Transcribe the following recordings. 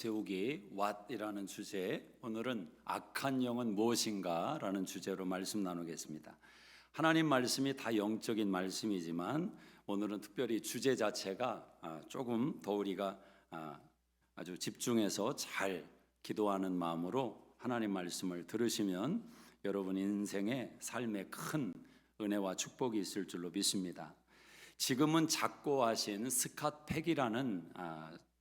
세우기 what이라는 주제, 오늘은 악한 영은 무엇인가 라는 주제로 말씀 나누겠습니다. 하나님 말씀이 다 영적인 말씀이지만 오늘은 특별히 주제 자체가 조금 더 우리가 아주 집중해서 잘 기도하는 마음으로 하나님 말씀을 들으시면 여러분 인생의 삶에 큰 은혜와 축복이 있을 줄로 믿습니다. 지금은 작고 하신 스캇 팩이라는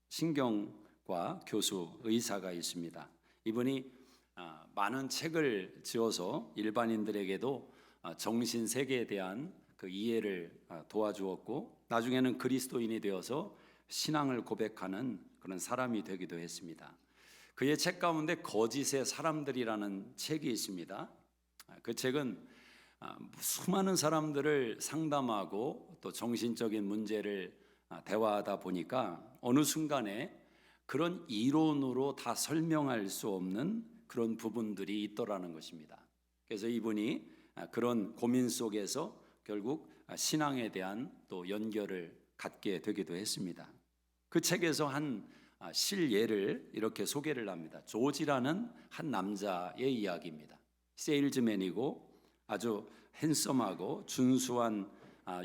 신경과 교수 의사가 있습니다. 이분이 많은 책을 지어서 일반인들에게도 정신 세계에 대한 그 이해를 도와주었고, 나중에는 그리스도인이 되어서 신앙을 고백하는 그런 사람이 되기도 했습니다. 그의 책 가운데 거짓의 사람들이라는 책이 있습니다. 그 책은 수많은 사람들을 상담하고 또 정신적인 문제를 대화하다 보니까 어느 순간에 그런 이론으로 다 설명할 수 없는 그런 부분들이 있더라는 것입니다. 그래서 이분이 그런 고민 속에서 결국 신앙에 대한 또 연결을 갖게 되기도 했습니다. 그 책에서 한 실예를 이렇게 소개를 합니다. 조지라는 한 남자의 이야기입니다. 세일즈맨이고 아주 핸섬하고 준수한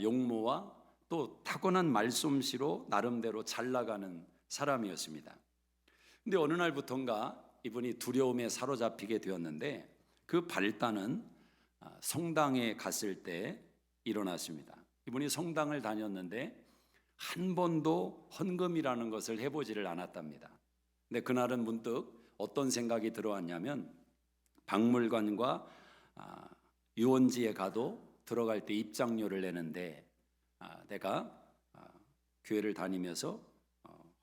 용모와 또 타고난 말솜씨로 나름대로 잘 나가는 사람이었습니다. 근데 어느 날부턴가 이분이 두려움에 사로잡히게 되었는데, 그 발단은 성당에 갔을 때 일어났습니다. 이분이 성당을 다녔는데 한 번도 헌금이라는 것을 해보지를 않았답니다. 근데 그날은 문득 어떤 생각이 들어왔냐면, 박물관과 유원지에 가도 들어갈 때 입장료를 내는데 내가 교회를 다니면서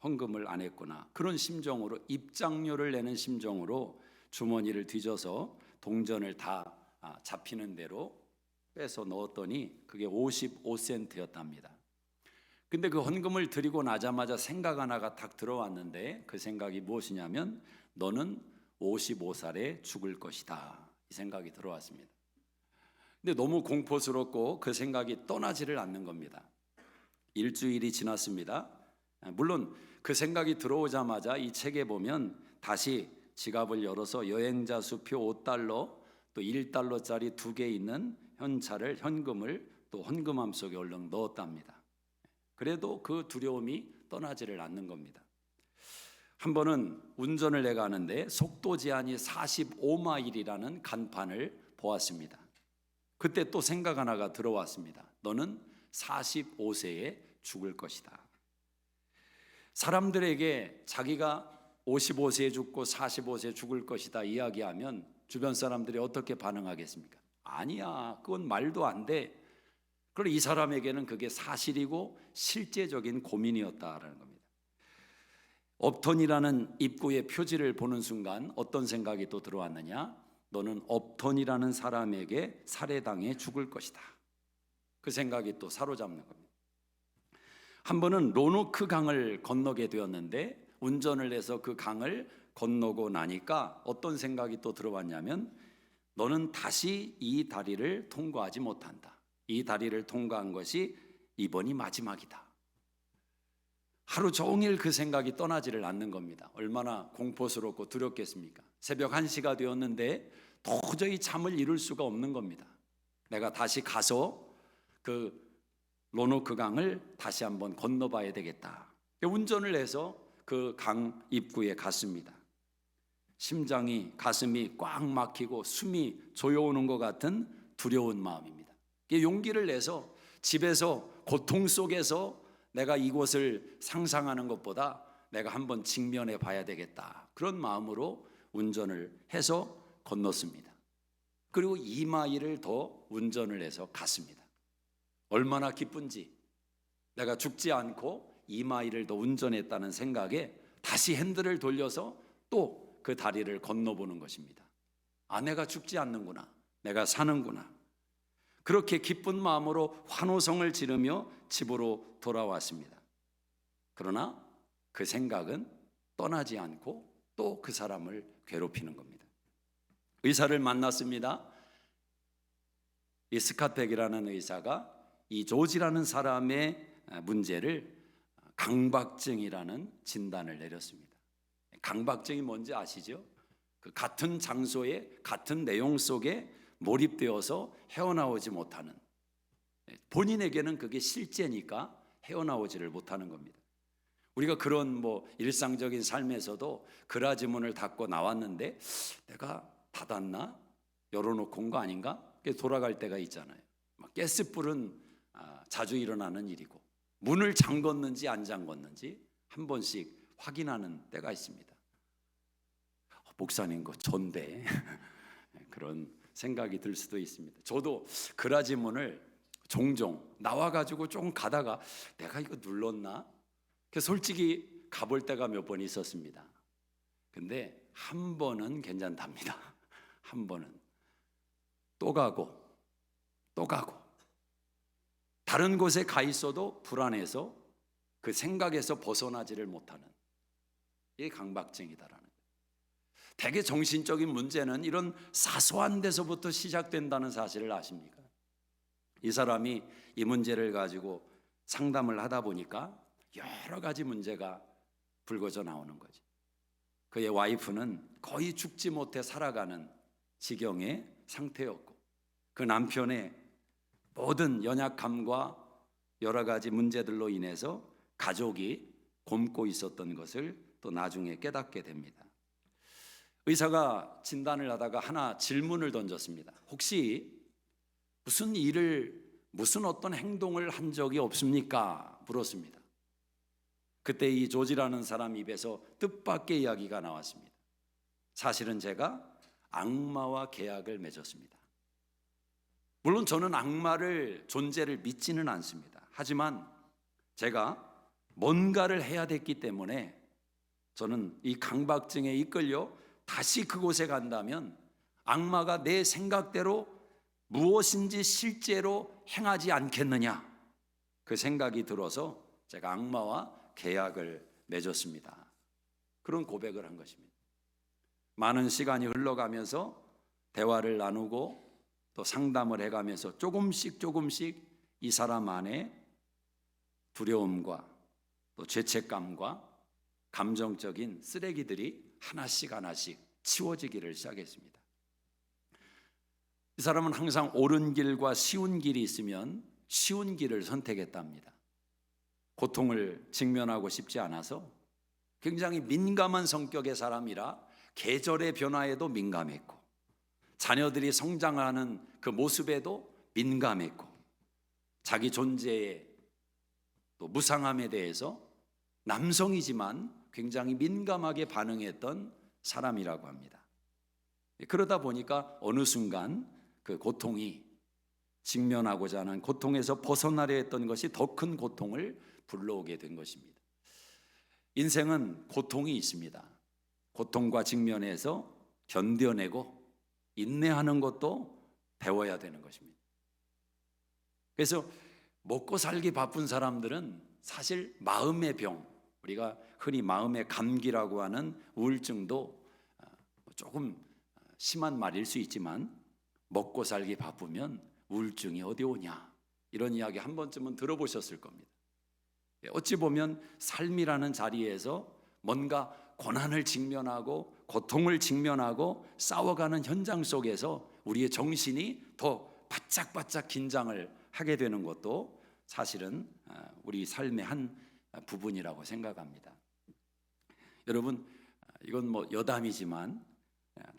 헌금을 안 했구나, 그런 심정으로, 입장료를 내는 심정으로 주머니를 뒤져서 동전을 다 잡히는 대로 빼서 넣었더니 그게 55센트였답니다. 근데 그 헌금을 드리고 나자마자 생각 하나가 딱 들어왔는데, 그 생각이 무엇이냐면 너는 55살에 죽을 것이다, 이 생각이 들어왔습니다. 근데 너무 공포스럽고 그 생각이 떠나지를 않는 겁니다. 일주일이 지났습니다. 물론 그 생각이 들어오자마자 이 책에 보면 다시 지갑을 열어서 여행자 수표 5달러 또 1달러짜리 2개 있는 현금을 또 헌금함 속에 얼른 넣었답니다. 그래도 그 두려움이 떠나지를 않는 겁니다. 한 번은 운전을 내가 하는데 속도 제한이 45마일이라는 간판을 보았습니다. 그때 또 생각 하나가 들어왔습니다. 너는 45세에 죽을 것이다. 사람들에게 자기가 55세에 죽고 45세에 죽을 것이다 이야기하면 주변 사람들이 어떻게 반응하겠습니까? 아니야, 그건 말도 안 돼. 그리고 이 사람에게는 그게 사실이고 실제적인 고민이었다라는 겁니다. 업턴이라는 입구의 표지를 보는 순간 어떤 생각이 또 들어왔느냐? 너는 업턴이라는 사람에게 살해당해 죽을 것이다. 그 생각이 또 사로잡는 겁니다. 한 번은 로노크 강을 건너게 되었는데 운전을 해서 그 강을 건너고 나니까 어떤 생각이 또 들어왔냐면 너는 다시 이 다리를 통과하지 못한다. 이 다리를 통과한 것이 이번이 마지막이다. 하루 종일 그 생각이 떠나지를 않는 겁니다. 얼마나 공포스럽고 두렵겠습니까? 새벽 1시가 되었는데 도저히 잠을 이룰 수가 없는 겁니다. 내가 다시 가서 그 로노크 강을 다시 한번 건너봐야 되겠다. 운전을 해서 그 강 입구에 갔습니다. 심장이, 가슴이 꽉 막히고 숨이 조여오는 것 같은 두려운 마음입니다. 용기를 내서 집에서 고통 속에서 내가 이곳을 상상하는 것보다 내가 한번 직면해 봐야 되겠다, 그런 마음으로 운전을 해서 건넜습니다. 그리고 2마일을 더 운전을 해서 갔습니다. 얼마나 기쁜지, 내가 죽지 않고 2마일을 더 운전했다는 생각에 다시 핸들을 돌려서 또 그 다리를 건너보는 것입니다. 내가 죽지 않는구나, 내가 사는구나. 그렇게 기쁜 마음으로 환호성을 지르며 집으로 돌아왔습니다. 그러나 그 생각은 떠나지 않고 또 그 사람을 괴롭히는 겁니다. 의사를 만났습니다. 이 스캇 팩이라는 의사가 이 조지라는 사람의 문제를 강박증이라는 진단을 내렸습니다. 강박증이 뭔지 아시죠? 그 같은 장소에 같은 내용 속에 몰입되어서 헤어나오지 못하는, 본인에게는 그게 실제니까 헤어나오지를 못하는 겁니다. 우리가 그런 일상적인 삶에서도 그라지문을 닫고 나왔는데 내가 닫았나? 열어놓고 온 거 아닌가? 돌아갈 때가 있잖아요. 가스불은 자주 일어나는 일이고, 문을 잠궜는지 안 잠궜는지 한 번씩 확인하는 때가 있습니다. 목사님 거 전데 그런 생각이 들 수도 있습니다. 저도 그라지문을 종종 나와가지고 조금 가다가 내가 이거 눌렀나? 솔직히 가볼 때가 몇 번 있었습니다. 근데 한 번은 괜찮답니다. 한 번은 또 가고 또 가고, 다른 곳에 가 있어도 불안해서 그 생각에서 벗어나지를 못하는, 이게 강박증이다라는 거예요. 대개 정신적인 문제는 이런 사소한 데서부터 시작된다는 사실을 아십니까? 이 사람이 이 문제를 가지고 상담을 하다 보니까 여러 가지 문제가 불거져 나오는 거죠. 그의 와이프는 거의 죽지 못해 살아가는 지경의 상태였고, 그 남편의 모든 연약함과 여러 가지 문제들로 인해서 가족이 곪고 있었던 것을 또 나중에 깨닫게 됩니다. 의사가 진단을 하다가 하나 질문을 던졌습니다. 혹시 무슨 어떤 행동을 한 적이 없습니까? 물었습니다. 그때 이 조지라는 사람 입에서 뜻밖의 이야기가 나왔습니다. 사실은 제가 악마와 계약을 맺었습니다. 물론 저는 악마를 존재를 믿지는 않습니다. 하지만 제가 뭔가를 해야 됐기 때문에 저는 이 강박증에 이끌려 다시 그곳에 간다면 악마가 내 생각대로 무엇인지 실제로 행하지 않겠느냐, 그 생각이 들어서 제가 악마와 계약을 맺었습니다. 그런 고백을 한 것입니다. 많은 시간이 흘러가면서 대화를 나누고 또 상담을 해가면서 조금씩 이 사람 안에 두려움과 또 죄책감과 감정적인 쓰레기들이 하나씩 치워지기를 시작했습니다. 이 사람은 항상 옳은 길과 쉬운 길이 있으면 쉬운 길을 선택했답니다. 고통을 직면하고 싶지 않아서 굉장히 민감한 성격의 사람이라 계절의 변화에도 민감했고, 자녀들이 성장하는 그 모습에도 민감했고, 자기 존재의 또 무상함에 대해서 남성이지만 굉장히 민감하게 반응했던 사람이라고 합니다. 그러다 보니까 어느 순간 그 고통이, 직면하고자 하는 고통에서 벗어나려 했던 것이 더 큰 고통을 불러오게 된 것입니다. 인생은 고통이 있습니다. 고통과 직면해서 견뎌내고 인내하는 것도 배워야 되는 것입니다. 그래서 먹고 살기 바쁜 사람들은 사실 마음의 병, 우리가 흔히 마음의 감기라고 하는 우울증도 조금 심한 말일 수 있지만, 먹고 살기 바쁘면 우울증이 어디 오냐, 이런 이야기 한 번쯤은 들어보셨을 겁니다. 어찌 보면 삶이라는 자리에서 뭔가 고난을 직면하고 고통을 직면하고 싸워가는 현장 속에서 우리의 정신이 더 바짝바짝 긴장을 하게 되는 것도 사실은 우리 삶의 한 부분이라고 생각합니다. 여러분, 이건 여담이지만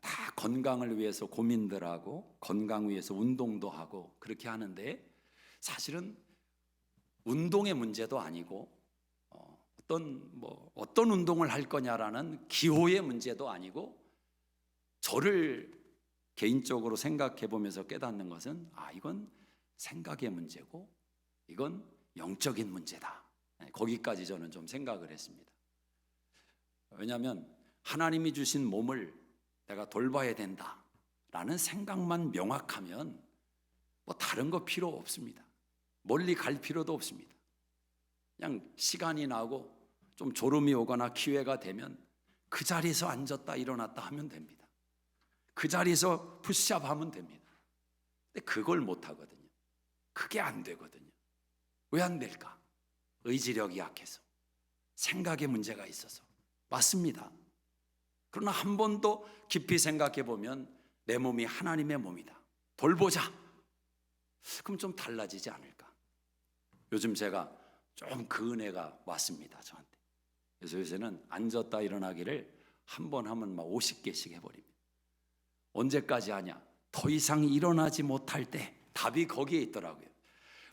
다 건강을 위해서 고민들 하고 건강 위해서 운동도 하고 그렇게 하는데, 사실은 운동의 문제도 아니고 어떤 운동을 할 거냐라는 기호의 문제도 아니고, 저를 개인적으로 생각해 보면서 깨닫는 것은 이건 생각의 문제고 이건 영적인 문제다. 거기까지 저는 좀 생각을 했습니다. 왜냐하면 하나님이 주신 몸을 내가 돌봐야 된다라는 생각만 명확하면 다른 거 필요 없습니다. 멀리 갈 필요도 없습니다. 그냥 시간이 나고 좀 졸음이 오거나 기회가 되면 그 자리에서 앉았다 일어났다 하면 됩니다. 그 자리에서 푸시업 하면 됩니다. 근데 그걸 못 하거든요. 그게 안 되거든요. 왜 안 될까? 의지력이 약해서, 생각에 문제가 있어서. 맞습니다. 그러나 한 번 더 깊이 생각해 보면 내 몸이 하나님의 몸이다. 돌보자. 그럼 좀 달라지지 않을까? 요즘 제가 좀 그 은혜가 왔습니다, 저한테. 그래서 요새는 앉았다 일어나기를 한 번 하면 막 50개씩 해버립니다. 언제까지 하냐? 더 이상 일어나지 못할 때 답이 거기에 있더라고요.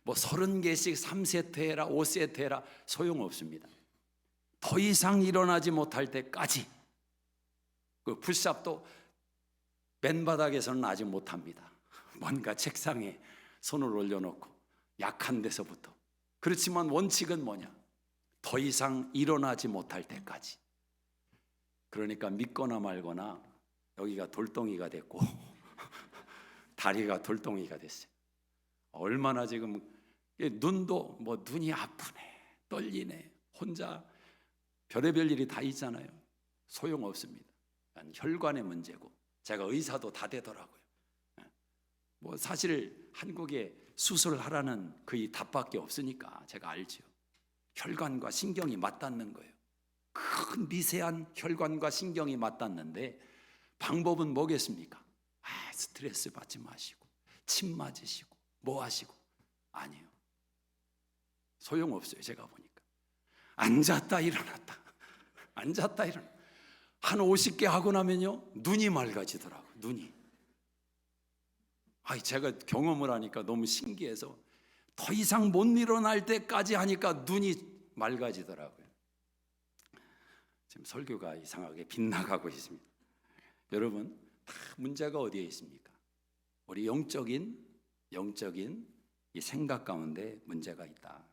뭐 30개씩 3세트 해라 5세트 해라 소용없습니다. 더 이상 일어나지 못할 때까지. 그 푸시업도 맨바닥에서는 아직 못합니다. 뭔가 책상에 손을 올려놓고 약한 데서부터. 그렇지만 원칙은 뭐냐? 더 이상 일어나지 못할 때까지. 그러니까 믿거나 말거나 여기가 돌덩이가 됐고 다리가 돌덩이가 됐어요. 얼마나 지금 눈도 뭐 눈이 아프네, 떨리네, 혼자 별의별 일이 다 있잖아요. 소용없습니다. 혈관의 문제고, 제가 의사도 다 되더라고요. 뭐 사실 한국에 수술하라는 거의 답밖에 없으니까 제가 알죠. 혈관과 신경이 맞닿는 거예요. 큰 미세한 혈관과 신경이 맞닿는데 방법은 뭐겠습니까? 스트레스 받지 마시고 침 맞으시고 뭐 하시고. 아니에요. 소용없어요. 제가 보니까 앉았다 일어났다 앉았다 일어났다 한 50개 하고 나면요 눈이 맑아지더라고요. 눈이. 제가 경험을 하니까 너무 신기해서 더 이상 못 일어날 때까지 하니까 눈이 맑아지더라고요. 지금 설교가 이상하게 빗나가고 있습니다. 여러분, 다 문제가 어디에 있습니까? 우리 영적인 이 생각 가운데 문제가 있다.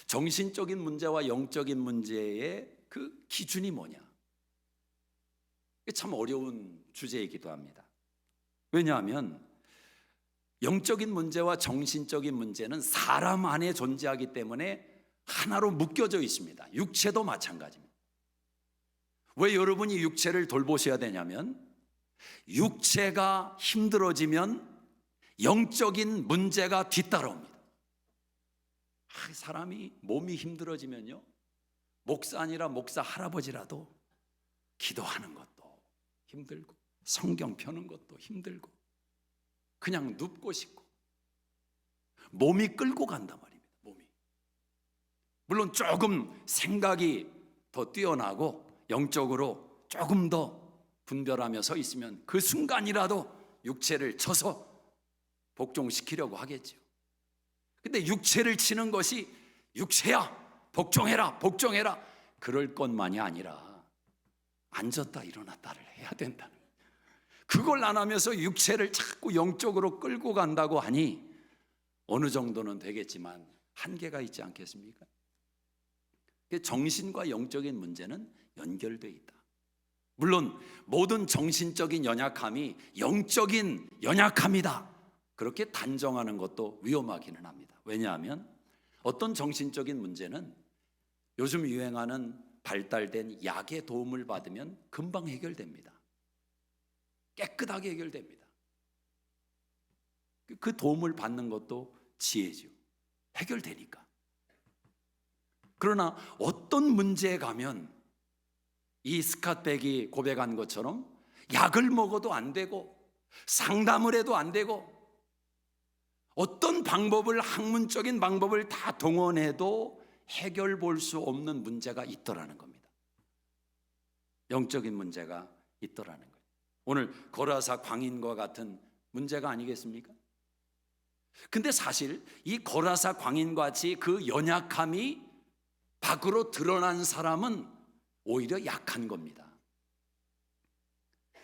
정신적인 문제와 영적인 문제의 그 기준이 뭐냐? 이게 참 어려운 주제이기도 합니다. 왜냐하면 영적인 문제와 정신적인 문제는 사람 안에 존재하기 때문에 하나로 묶여져 있습니다. 육체도 마찬가지입니다. 왜 여러분이 육체를 돌보셔야 되냐면 육체가 힘들어지면 영적인 문제가 뒤따라옵니다. 사람이 몸이 힘들어지면요 목사 아니라 목사 할아버지라도 기도하는 것도 힘들고 성경 펴는 것도 힘들고 그냥 눕고 싶고 몸이 끌고 간단 말입니다. 몸이. 물론 조금 생각이 더 뛰어나고 영적으로 조금 더 분별하며 서 있으면 그 순간이라도 육체를 쳐서 복종시키려고 하겠죠. 근데 육체를 치는 것이 육체야 복종해라 복종해라 그럴 것만이 아니라 앉았다 일어났다를 해야 된다는 거예요. 그걸 안 하면서 육체를 자꾸 영적으로 끌고 간다고 하니 어느 정도는 되겠지만 한계가 있지 않겠습니까? 정신과 영적인 문제는 연결되어 있다. 물론 모든 정신적인 연약함이 영적인 연약함이다 그렇게 단정하는 것도 위험하기는 합니다. 왜냐하면 어떤 정신적인 문제는 요즘 유행하는 발달된 약의 도움을 받으면 금방 해결됩니다. 깨끗하게 해결됩니다. 그 도움을 받는 것도 지혜죠. 해결되니까. 그러나 어떤 문제에 가면 이 스캇백이 고백한 것처럼 약을 먹어도 안 되고 상담을 해도 안 되고 어떤 방법을 학문적인 방법을 다 동원해도 해결 볼 수 없는 문제가 있더라는 겁니다. 영적인 문제가 있더라는 거예요. 오늘 거라사 광인과 같은 문제가 아니겠습니까? 근데 사실 이 거라사 광인과 같이 그 연약함이 밖으로 드러난 사람은 오히려 약한 겁니다.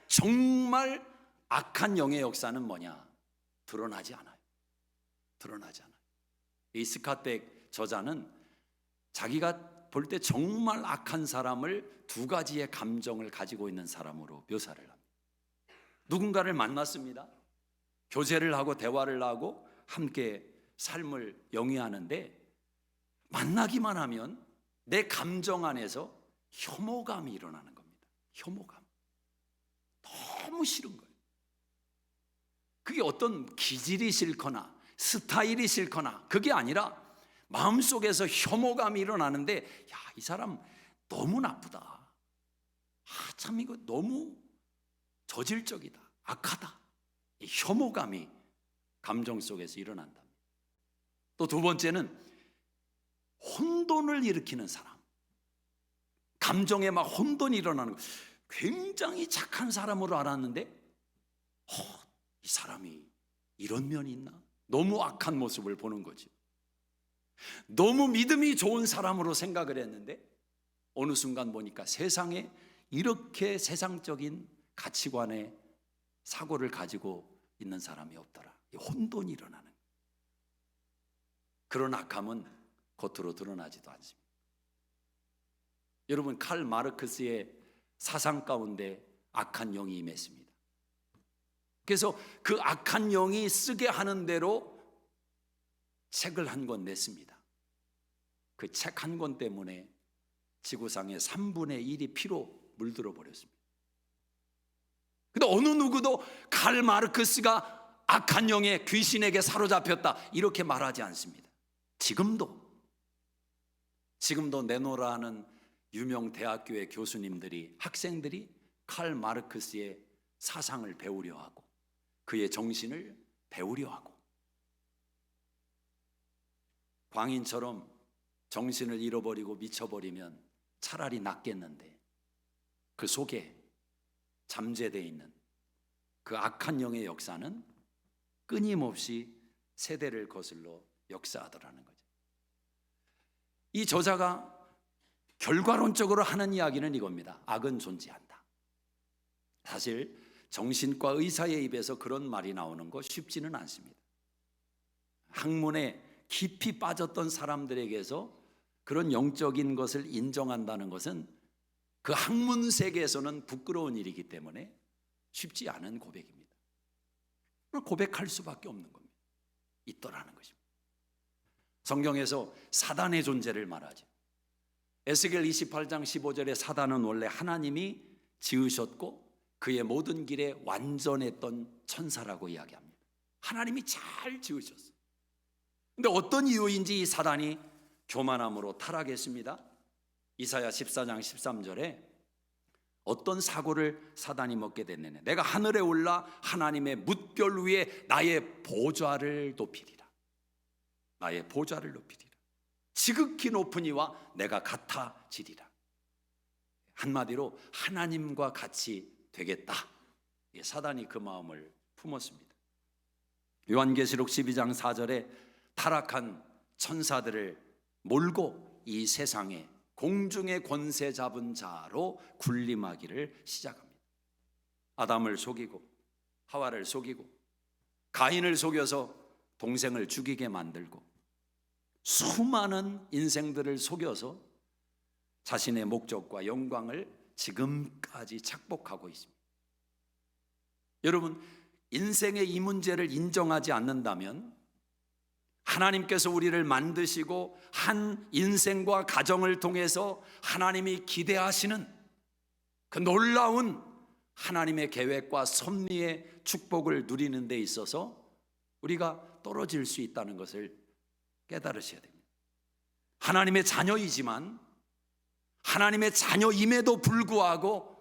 정말 악한 영의 역사는 뭐냐? 드러나지 않아요. 드러나지 않아요. 이 스캇백 저자는 자기가 볼 때 정말 악한 사람을 두 가지의 감정을 가지고 있는 사람으로 묘사를 합니다. 누군가를 만났습니다. 교제를 하고 대화를 하고 함께 삶을 영위하는데 만나기만 하면 내 감정 안에서 혐오감이 일어나는 겁니다. 혐오감. 너무 싫은 거예요. 그게 어떤 기질이 싫거나 스타일이 싫거나 그게 아니라 마음속에서 혐오감이 일어나는데 야, 이 사람 너무 나쁘다. 참 이거 너무 저질적이다, 악하다, 이 혐오감이 감정 속에서 일어난다. 또 두 번째는 혼돈을 일으키는 사람, 감정에 막 혼돈이 일어나는 거. 굉장히 착한 사람으로 알았는데 이 사람이 이런 면이 있나? 너무 악한 모습을 보는 거지. 너무 믿음이 좋은 사람으로 생각을 했는데 어느 순간 보니까 세상에 이렇게 세상적인 가치관의 사고를 가지고 있는 사람이 없더라. 혼돈이 일어나는 거예요. 그런 악함은 겉으로 드러나지도 않습니다. 여러분, 칼 마르크스의 사상 가운데 악한 영이 임했습니다. 그래서 그 악한 영이 쓰게 하는 대로 책을 한 권 냈습니다. 그 책 한 권 때문에 지구상의 3분의 1이 피로 물들어 버렸습니다. 근데 어느 누구도 칼 마르크스가 악한 영의 귀신에게 사로잡혔다 이렇게 말하지 않습니다. 지금도 내노라 하는 유명 대학교의 교수님들이, 학생들이 칼 마르크스의 사상을 배우려 하고 그의 정신을 배우려 하고, 광인처럼 정신을 잃어버리고 미쳐버리면 차라리 낫겠는데 그 속에 잠재되어 있는 그 악한 영의 역사는 끊임없이 세대를 거슬러 역사하더라는 거죠. 이 저자가 결과론적으로 하는 이야기는 이겁니다. 악은 존재한다. 사실 정신과 의사의 입에서 그런 말이 나오는 거 쉽지는 않습니다. 학문에 깊이 빠졌던 사람들에게서 그런 영적인 것을 인정한다는 것은 그 학문 세계에서는 부끄러운 일이기 때문에 쉽지 않은 고백입니다. 고백할 수밖에 없는 겁니다. 있더라는 것입니다. 성경에서 사단의 존재를 말하죠. 에스겔 28장 15절에 사단은 원래 하나님이 지으셨고 그의 모든 길에 완전했던 천사라고 이야기합니다. 하나님이 잘 지으셨어요. 근데 어떤 이유인지 이 사단이 교만함으로 타락했습니다. 이사야 14장 13절에 어떤 사고를 사단이 먹게 됐느냐. 내가 하늘에 올라 하나님의 뭇별 위에 나의 보좌를 높이리라. 나의 보좌를 높이리라. 지극히 높으니와 내가 같아지리라. 한마디로 하나님과 같이 되겠다. 사단이 그 마음을 품었습니다. 요한계시록 12장 4절에 타락한 천사들을 몰고 이 세상에 공중의 권세 잡은 자로 군림하기를 시작합니다. 아담을 속이고 하와를 속이고 가인을 속여서 동생을 죽이게 만들고 수많은 인생들을 속여서 자신의 목적과 영광을 지금까지 착복하고 있습니다. 여러분, 인생의 이 문제를 인정하지 않는다면 하나님께서 우리를 만드시고 한 인생과 가정을 통해서 하나님이 기대하시는 그 놀라운 하나님의 계획과 섭리의 축복을 누리는 데 있어서 우리가 떨어질 수 있다는 것을 깨달으셔야 됩니다. 하나님의 자녀이지만 하나님의 자녀임에도 불구하고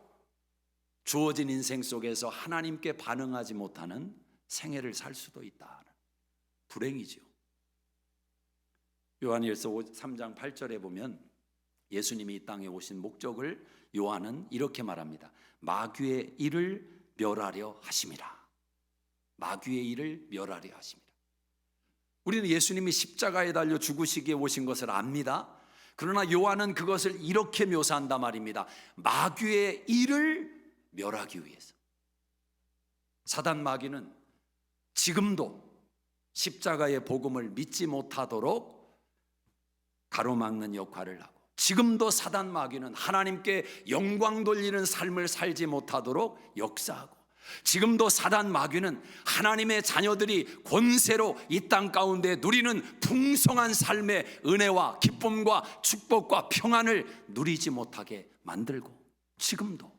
주어진 인생 속에서 하나님께 반응하지 못하는 생애를 살 수도 있다. 불행이죠. 요한일서 3장 8절에 보면 예수님이 이 땅에 오신 목적을 요한은 이렇게 말합니다. 마귀의 일을 멸하려 하심이라. 마귀의 일을 멸하려 하심이라. 우리는 예수님이 십자가에 달려 죽으시기에 오신 것을 압니다. 그러나 요한은 그것을 이렇게 묘사한단 말입니다. 마귀의 일을 멸하기 위해서. 사단 마귀는 지금도 십자가의 복음을 믿지 못하도록 가로막는 역할을 하고, 지금도 사단 마귀는 하나님께 영광 돌리는 삶을 살지 못하도록 역사하고, 지금도 사단 마귀는 하나님의 자녀들이 권세로 이 땅 가운데 누리는 풍성한 삶의 은혜와 기쁨과 축복과 평안을 누리지 못하게 만들고, 지금도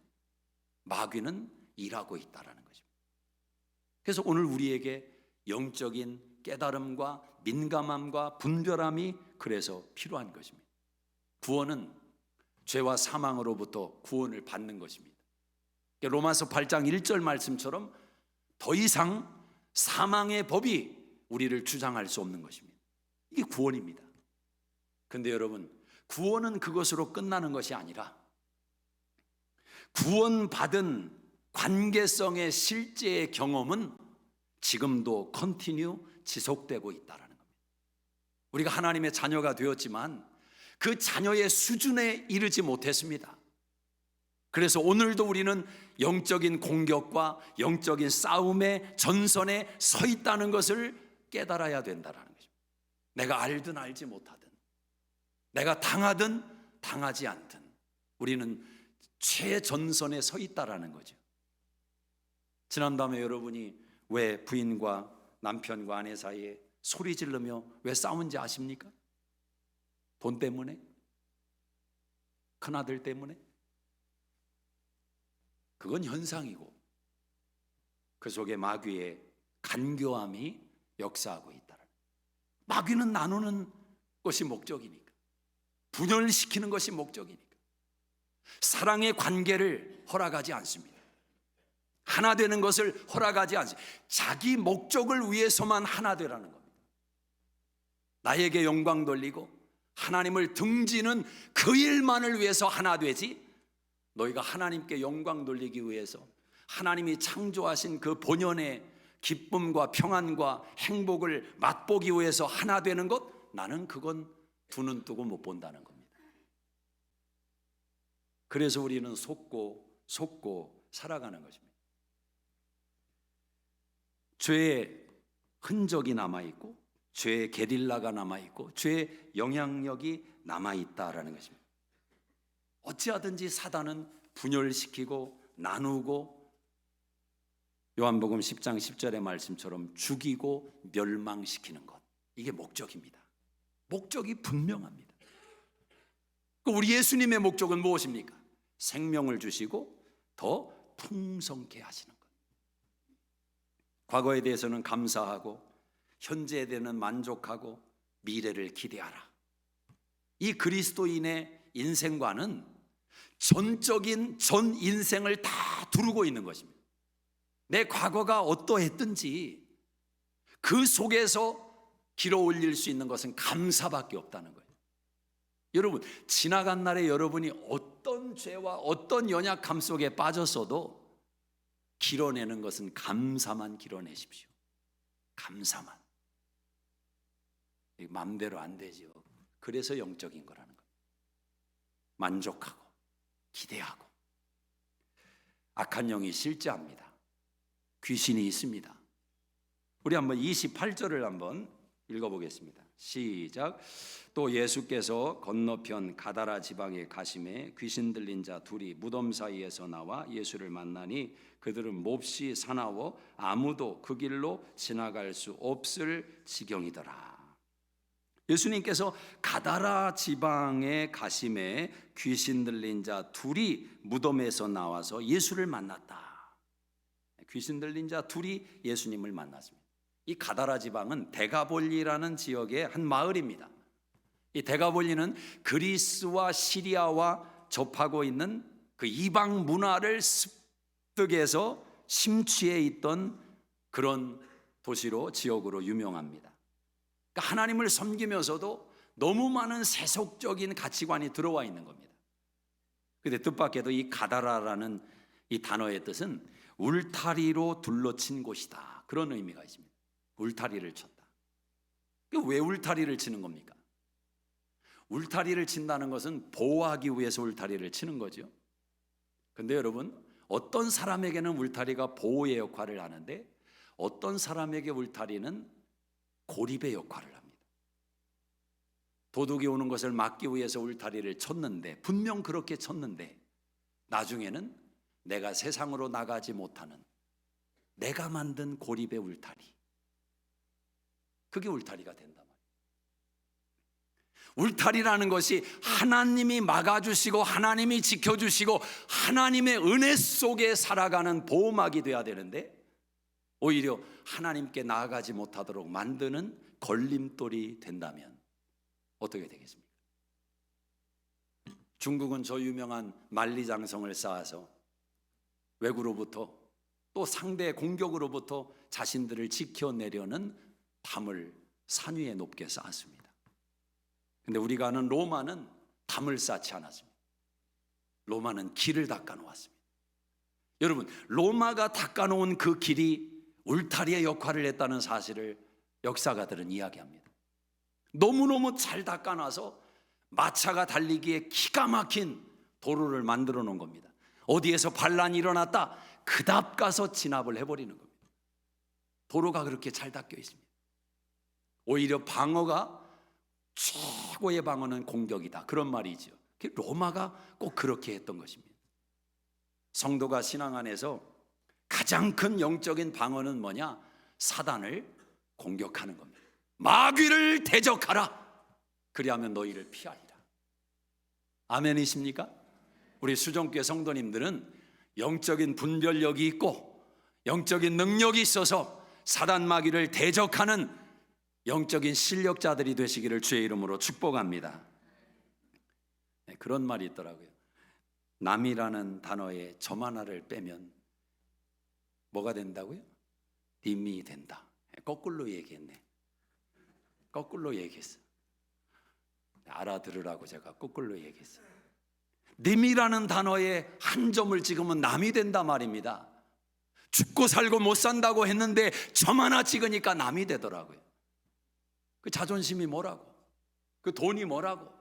마귀는 일하고 있다는 것입니다. 그래서 오늘 우리에게 영적인 깨달음과 민감함과 분별함이 그래서 필요한 것입니다. 구원은 죄와 사망으로부터 구원을 받는 것입니다. 로마서 8장 1절 말씀처럼 더 이상 사망의 법이 우리를 주장할 수 없는 것입니다. 이게 구원입니다. 근데 여러분, 구원은 그것으로 끝나는 것이 아니라 구원받은 관계성의 실제의 경험은 지금도 컨티뉴 지속되고 있다는 겁니다. 우리가 하나님의 자녀가 되었지만 그 자녀의 수준에 이르지 못했습니다. 그래서 오늘도 우리는 영적인 공격과 영적인 싸움의 전선에 서 있다는 것을 깨달아야 된다는 거죠. 내가 알든 알지 못하든, 내가 당하든 당하지 않든 우리는 최전선에 서 있다라는 거죠. 지난밤에 여러분이 왜 부인과 남편과 아내 사이에 소리 지르며 왜 싸운지 아십니까? 돈 때문에? 큰아들 때문에? 그건 현상이고 그 속에 마귀의 간교함이 역사하고 있다. 마귀는 나누는 것이 목적이니까, 분열시키는 것이 목적이니까 사랑의 관계를 허락하지 않습니다. 하나 되는 것을 허락하지 않습니다. 자기 목적을 위해서만 하나 되라는 겁니다. 나에게 영광 돌리고 하나님을 등지는 그 일만을 위해서 하나 되지, 너희가 하나님께 영광 돌리기 위해서 하나님이 창조하신 그 본연의 기쁨과 평안과 행복을 맛보기 위해서 하나 되는 것, 나는 그건 두 눈 뜨고 못 본다는 겁니다. 그래서 우리는 속고 살아가는 것입니다. 죄의 흔적이 남아있고 죄의 게릴라가 남아있고 죄의 영향력이 남아있다라는 것입니다. 어찌하든지 사단은 분열시키고 나누고 요한복음 10장 10절의 말씀처럼 죽이고 멸망시키는 것, 이게 목적입니다. 목적이 분명합니다. 우리 예수님의 목적은 무엇입니까? 생명을 주시고 더 풍성케 하시는 것. 과거에 대해서는 감사하고 현재에 대해서는 만족하고 미래를 기대하라. 이 그리스도인의 인생관은 전적인 전 인생을 다 두르고 있는 것입니다. 내 과거가 어떠했든지 그 속에서 길어 올릴 수 있는 것은 감사밖에 없다는 거예요. 여러분, 지나간 날에 여러분이 어떤 죄와 어떤 연약함 속에 빠졌어도 길어내는 것은 감사만 길어내십시오. 감사만. 마음대로 안 되죠. 그래서 영적인 거라는 거예요. 만족하고 기대하고. 악한 영이 실제합니다. 귀신이 있습니다. 우리 한번 28절을 한번 읽어보겠습니다. 시작. 또 예수께서 건너편 가다라 지방에 가심에 귀신 들린 자 둘이 무덤 사이에서 나와 예수를 만나니 그들은 몹시 사나워 아무도 그 길로 지나갈 수 없을 지경이더라. 예수님께서 가다라 지방에 가심에 귀신 들린 자 둘이 무덤에서 나와서 예수를 만났다. 귀신 들린 자 둘이 예수님을 만났습니다. 이 가다라 지방은 데가볼리라는 지역의 한 마을입니다. 이 데가볼리는 그리스와 시리아와 접하고 있는 그 이방 문화를 습득해서 심취해 있던 그런 도시로, 지역으로 유명합니다. 그러니까 하나님을 섬기면서도 너무 많은 세속적인 가치관이 들어와 있는 겁니다. 그런데 뜻밖에도 이 가다라라는 이 단어의 뜻은 울타리로 둘러친 곳이다, 그런 의미가 있습니다. 울타리를 쳤다. 왜 울타리를 치는 겁니까? 울타리를 친다는 것은 보호하기 위해서 울타리를 치는 거죠. 그런데 여러분, 어떤 사람에게는 울타리가 보호의 역할을 하는데 어떤 사람에게 울타리는 고립의 역할을 합니다. 도둑이 오는 것을 막기 위해서 울타리를 쳤는데, 분명 그렇게 쳤는데 나중에는 내가 세상으로 나가지 못하는 내가 만든 고립의 울타리, 그게 울타리가 된단 말이에요. 울타리라는 것이 하나님이 막아주시고 하나님이 지켜주시고 하나님의 은혜 속에 살아가는 보호막이 돼야 되는데 오히려 하나님께 나아가지 못하도록 만드는 걸림돌이 된다면 어떻게 되겠습니까? 중국은 저 유명한 만리장성을 쌓아서 외구로부터 또 상대의 공격으로부터 자신들을 지켜내려는 담을 산 위에 높게 쌓았습니다. 근데 우리가 아는 로마는 담을 쌓지 않았습니다. 로마는 길을 닦아 놓았습니다. 여러분, 로마가 닦아 놓은 그 길이 울타리의 역할을 했다는 사실을 역사가들은 이야기합니다. 너무너무 잘 닦아 놔서 마차가 달리기에 기가 막힌 도로를 만들어 놓은 겁니다. 어디에서 반란이 일어났다, 그답 가서 진압을 해버리는 겁니다. 도로가 그렇게 잘 닦여 있습니다. 오히려 방어가, 최고의 방어는 공격이다, 그런 말이죠. 로마가 꼭 그렇게 했던 것입니다. 성도가 신앙 안에서 가장 큰 영적인 방어는 뭐냐? 사단을 공격하는 겁니다. 마귀를 대적하라, 그리하면 너희를 피하리라. 아멘이십니까? 우리 수종교회 성도님들은 영적인 분별력이 있고 영적인 능력이 있어서 사단 마귀를 대적하는 영적인 실력자들이 되시기를 주의 이름으로 축복합니다. 네, 그런 말이 있더라고요. 남이라는 단어에 점 하나를 빼면 뭐가 된다고요? 님이 된다. 거꾸로 얘기했네. 거꾸로 얘기했어. 알아들으라고 제가 거꾸로 얘기했어요. 님이라는 단어에 한 점을 찍으면 남이 된다 말입니다. 죽고 살고 못 산다고 했는데 점 하나 찍으니까 남이 되더라고요. 그 자존심이 뭐라고, 그 돈이 뭐라고,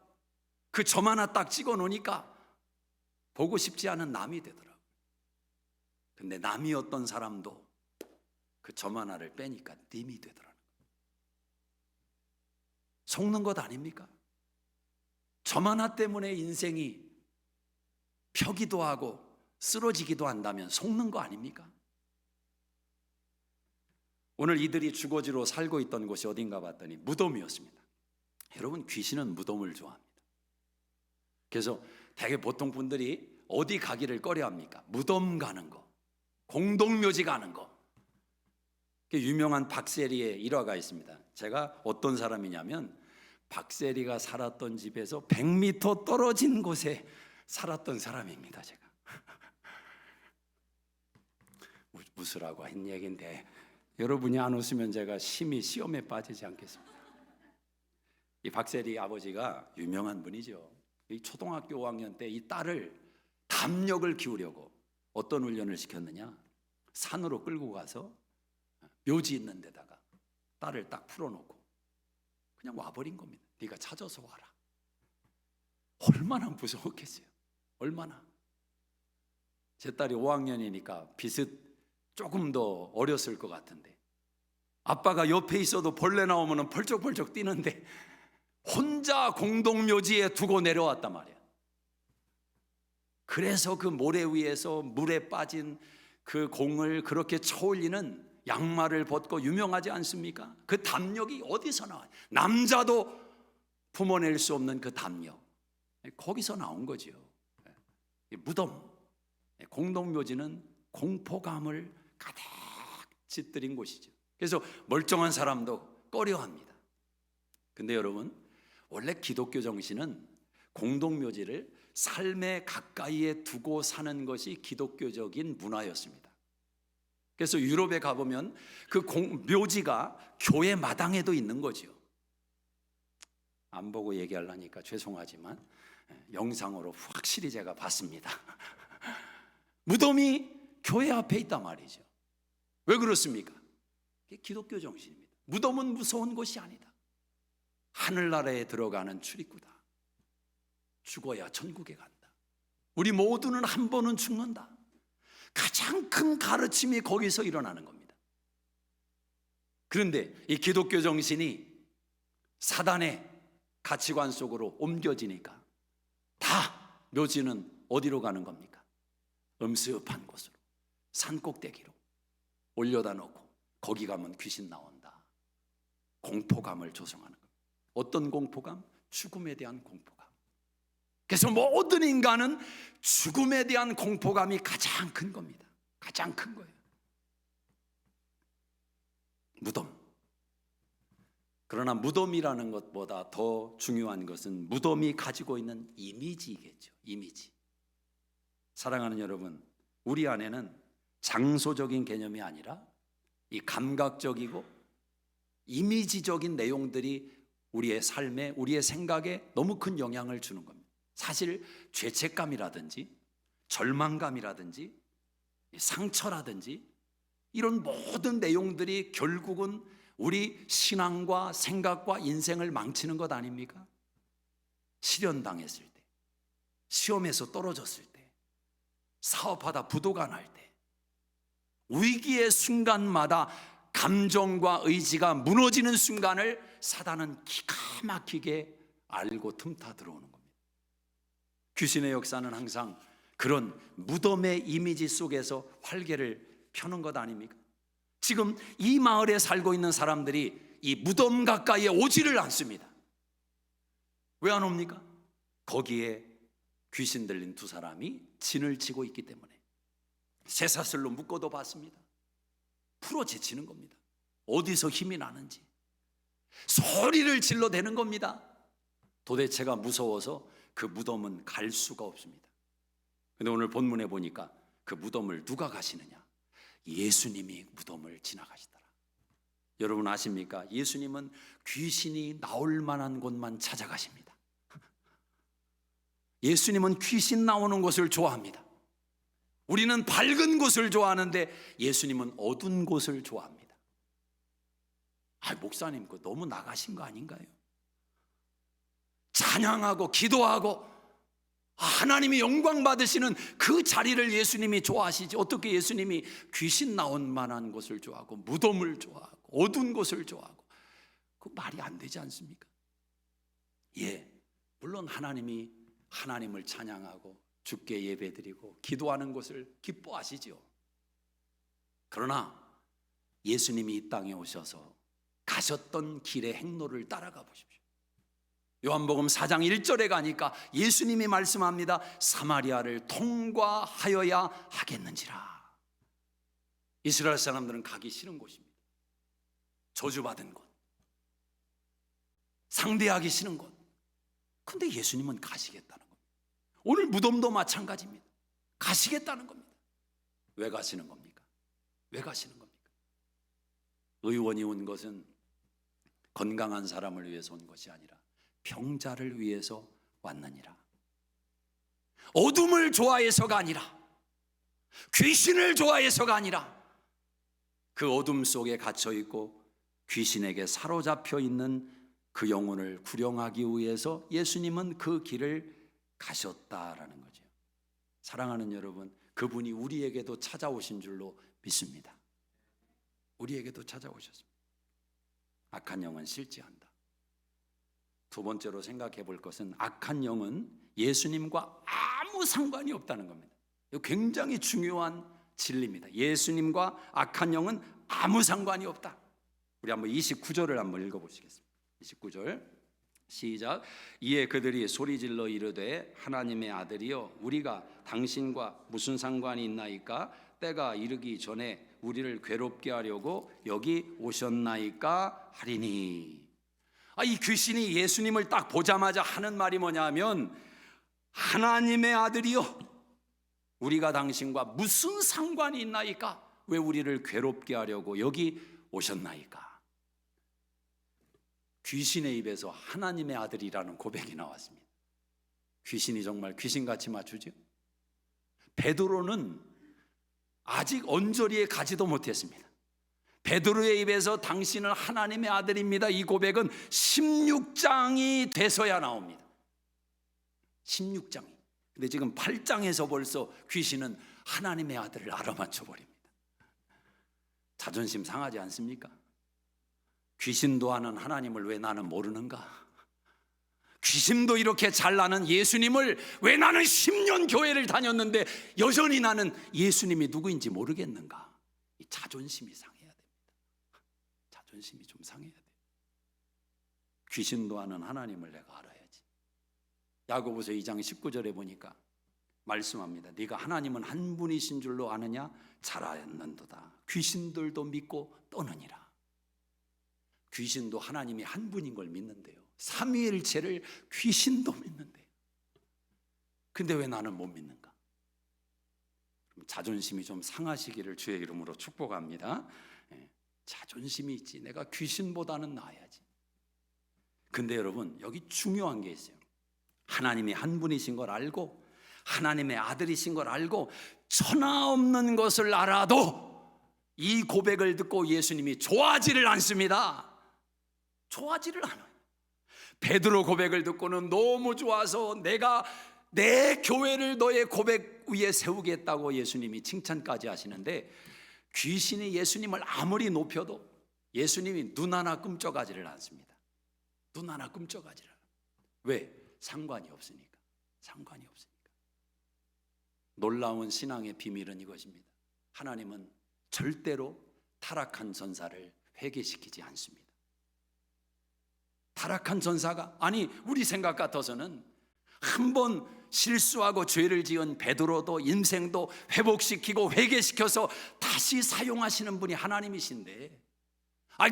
그 점 하나 딱 찍어 놓으니까 보고 싶지 않은 남이 되더라고요. 근데 남이었던 사람도 그 점 하나를 빼니까 님이 되더라고요. 속는 것 아닙니까? 점 하나 때문에 인생이 펴기도 하고 쓰러지기도 한다면 속는 거 아닙니까? 오늘 이들이 주거지로 살고 있던 곳이 어딘가 봤더니 무덤이었습니다. 여러분, 귀신은 무덤을 좋아합니다. 그래서 대개 보통 분들이 어디 가기를 꺼려합니까? 무덤 가는 거, 공동묘지 가는 거. 유명한 박세리의 일화가 있습니다. 제가 어떤 사람이냐면 박세리가 살았던 집에서 100m 떨어진 곳에 살았던 사람입니다. 제가 웃으라고 한 얘기인데 여러분이 안 웃으면 제가 심히 시험에 빠지지 않겠습니다. 이 박세리 아버지가 유명한 분이죠. 이 초등학교 5학년 때 이 딸을 담력을 키우려고 어떤 훈련을 시켰느냐, 산으로 끌고 가서 묘지 있는 데다가 딸을 딱 풀어놓고 그냥 와버린 겁니다. 네가 찾아서 와라. 얼마나 무서웠겠어요. 얼마나. 제 딸이 5학년이니까 비슷 조금 더 어렸을 것 같은데 아빠가 옆에 있어도 벌레 나오면 펄쩍펄쩍 뛰는데 혼자 공동묘지에 두고 내려왔단 말이야. 그래서 그 모래 위에서 물에 빠진 그 공을 그렇게 쳐올리는 양말을 벗고 유명하지 않습니까? 그 담력이 어디서 나와요? 남자도 품어낼 수 없는 그 담력, 거기서 나온 거죠. 무덤, 공동묘지는 공포감을 가득 짙들인 곳이죠. 그래서 멀쩡한 사람도 꺼려합니다. 근데 여러분, 원래 기독교 정신은 공동묘지를 삶의 가까이에 두고 사는 것이 기독교적인 문화였습니다. 그래서 유럽에 가보면 그 묘지가 교회 마당에도 있는 거죠. 안 보고 얘기하려니까 죄송하지만 영상으로 확실히 제가 봤습니다. 무덤이 교회 앞에 있단 말이죠. 왜 그렇습니까? 그게 기독교 정신입니다. 무덤은 무서운 곳이 아니다. 하늘나라에 들어가는 출입구다. 죽어야 천국에 간다. 우리 모두는 한 번은 죽는다. 가장 큰 가르침이 거기서 일어나는 겁니다. 그런데 이 기독교 정신이 사단의 가치관 속으로 옮겨지니까 다 묘지는 어디로 가는 겁니까? 음습한 곳으로, 산 꼭대기로 올려다 놓고 거기 가면 귀신 나온다. 공포감을 조성하는 겁니다. 어떤 공포감? 죽음에 대한 공포감. 그래서 모든 인간은 죽음에 대한 공포감이 가장 큰 겁니다. 가장 큰 거예요. 무덤. 그러나 무덤이라는 것보다 더 중요한 것은 무덤이 가지고 있는 이미지이겠죠. 이미지. 사랑하는 여러분, 우리 안에는 장소적인 개념이 아니라 이 감각적이고 이미지적인 내용들이 우리의 삶에, 우리의 생각에 너무 큰 영향을 주는 겁니다. 사실 죄책감이라든지 절망감이라든지 상처라든지 이런 모든 내용들이 결국은 우리 신앙과 생각과 인생을 망치는 것 아닙니까? 실현당했을 때, 시험에서 떨어졌을 때, 사업하다 부도가 날 때, 위기의 순간마다 감정과 의지가 무너지는 순간을 사단은 기가 막히게 알고 틈타 들어오는 겁니다. 귀신의 역사는 항상 그런 무덤의 이미지 속에서 활개를 펴는 것 아닙니까? 지금 이 마을에 살고 있는 사람들이 이 무덤 가까이에 오지를 않습니다. 왜 안 옵니까? 거기에 귀신 들린 두 사람이 진을 치고 있기 때문에 쇠사슬로 묶어도 봤습니다. 풀어제치는 겁니다. 어디서 힘이 나는지 소리를 질러대는 겁니다. 도대체가 무서워서 그 무덤은 갈 수가 없습니다. 그런데 오늘 본문에 보니까 그 무덤을 누가 가시느냐? 예수님이 무덤을 지나가시더라. 여러분 아십니까? 예수님은 귀신이 나올 만한 곳만 찾아가십니다. 예수님은 귀신 나오는 곳을 좋아합니다. 우리는 밝은 곳을 좋아하는데 예수님은 어두운 곳을 좋아합니다. 목사님 그거 너무 나가신 거 아닌가요? 찬양하고 기도하고 하나님이 영광 받으시는 그 자리를 예수님이 좋아하시지, 어떻게 예수님이 귀신 나온 만한 곳을 좋아하고 무덤을 좋아하고 어두운 곳을 좋아하고, 그 말이 안 되지 않습니까? 물론 하나님이 하나님을 찬양하고 주께 예배드리고 기도하는 것을 기뻐하시죠. 그러나 예수님이 이 땅에 오셔서 가셨던 길의 행로를 따라가 보십시오. 요한복음 4장 1절에 가니까 예수님이 말씀합니다. 사마리아를 통과하여야 하겠는지라. 이스라엘 사람들은 가기 싫은 곳입니다. 저주받은 곳, 상대하기 싫은 곳. 근데 예수님은 가시겠다는 겁니다. 오늘 무덤도 마찬가지입니다. 가시겠다는 겁니다. 왜 가시는 겁니까? 왜 가시는 겁니까? 의원이 온 것은 건강한 사람을 위해서 온 것이 아니라 병자를 위해서 왔느니라. 어둠을 좋아해서가 아니라, 귀신을 좋아해서가 아니라, 그 어둠 속에 갇혀 있고 귀신에게 사로잡혀 있는 그 영혼을 구령하기 위해서 예수님은 그 길을 가셨다라는 거죠. 사랑하는 여러분, 그분이 우리에게도 찾아오신 줄로 믿습니다. 우리에게도 찾아오셨습니다. 악한 영은 실지한다. 두 번째로 생각해 볼 것은 악한 영은 예수님과 아무 상관이 없다는 겁니다. 이거 굉장히 중요한 진리입니다. 예수님과 악한 영은 아무 상관이 없다. 우리 한번 29절을 한번 읽어보시겠습니다. 29절 시작. 이에 그들이 소리질러 이르되 하나님의 아들이여 우리가 당신과 무슨 상관이 있나이까? 때가 이르기 전에 우리를 괴롭게 하려고 여기 오셨나이까 하리니. 이 귀신이 예수님을 딱 보자마자 하는 말이 뭐냐면, 하나님의 아들이여 우리가 당신과 무슨 상관이 있나이까? 왜 우리를 괴롭게 하려고 여기 오셨나이까? 귀신의 입에서 하나님의 아들이라는 고백이 나왔습니다. 귀신이 정말 귀신같이 맞추죠. 베드로는 아직 언저리에 가지도 못했습니다. 베드로의 입에서 당신은 하나님의 아들입니다, 이 고백은 16장이 돼서야 나옵니다. 16장이. 근데 지금 8장에서 벌써 귀신은 하나님의 아들을 알아맞혀 버립니다. 자존심 상하지 않습니까? 귀신도 아는 하나님을 왜 나는 모르는가? 귀신도 이렇게 잘 나는 예수님을 왜 나는 10년 교회를 다녔는데 여전히 나는 예수님이 누구인지 모르겠는가? 이 자존심이 상해야 됩니다. 자존심이 좀 상해야 돼요. 귀신도 아는 하나님을 내가 알아야지. 야고보서 2장 19절에 보니까 말씀합니다. 네가 하나님은 한 분이신 줄로 아느냐? 잘 알았는도다. 귀신들도 믿고 떠느니라. 귀신도 하나님이 한 분인 걸 믿는데요. 삼위일체를 귀신도 믿는데요. 근데 왜 나는 못 믿는가? 자존심이 좀 상하시기를 주의 이름으로 축복합니다. 자존심이 있지. 내가 귀신보다는 나아야지. 근데 여러분, 여기 중요한 게 있어요. 하나님이 한 분이신 걸 알고 하나님의 아들이신 걸 알고 천하 없는 것을 알아도 이 고백을 듣고 예수님이 좋아하지를 않습니다. 좋아하지를 않아요. 베드로 고백을 듣고는 너무 좋아서 내가 내 교회를 너의 고백 위에 세우겠다고 예수님이 칭찬까지 하시는데, 귀신이 예수님을 아무리 높여도 예수님이 눈 하나 꿈쩍하지를 않습니다. 눈 하나 꿈쩍하지를 않아요. 왜? 상관이 없으니까. 상관이 없으니까. 놀라운 신앙의 비밀은 이것입니다. 하나님은 절대로 타락한 전사를 회개시키지 않습니다. 타락한 전사가, 아니 우리 생각 같아서는 한번 실수하고 죄를 지은 베드로도 인생도 회복시키고 회개시켜서 다시 사용하시는 분이 하나님이신데,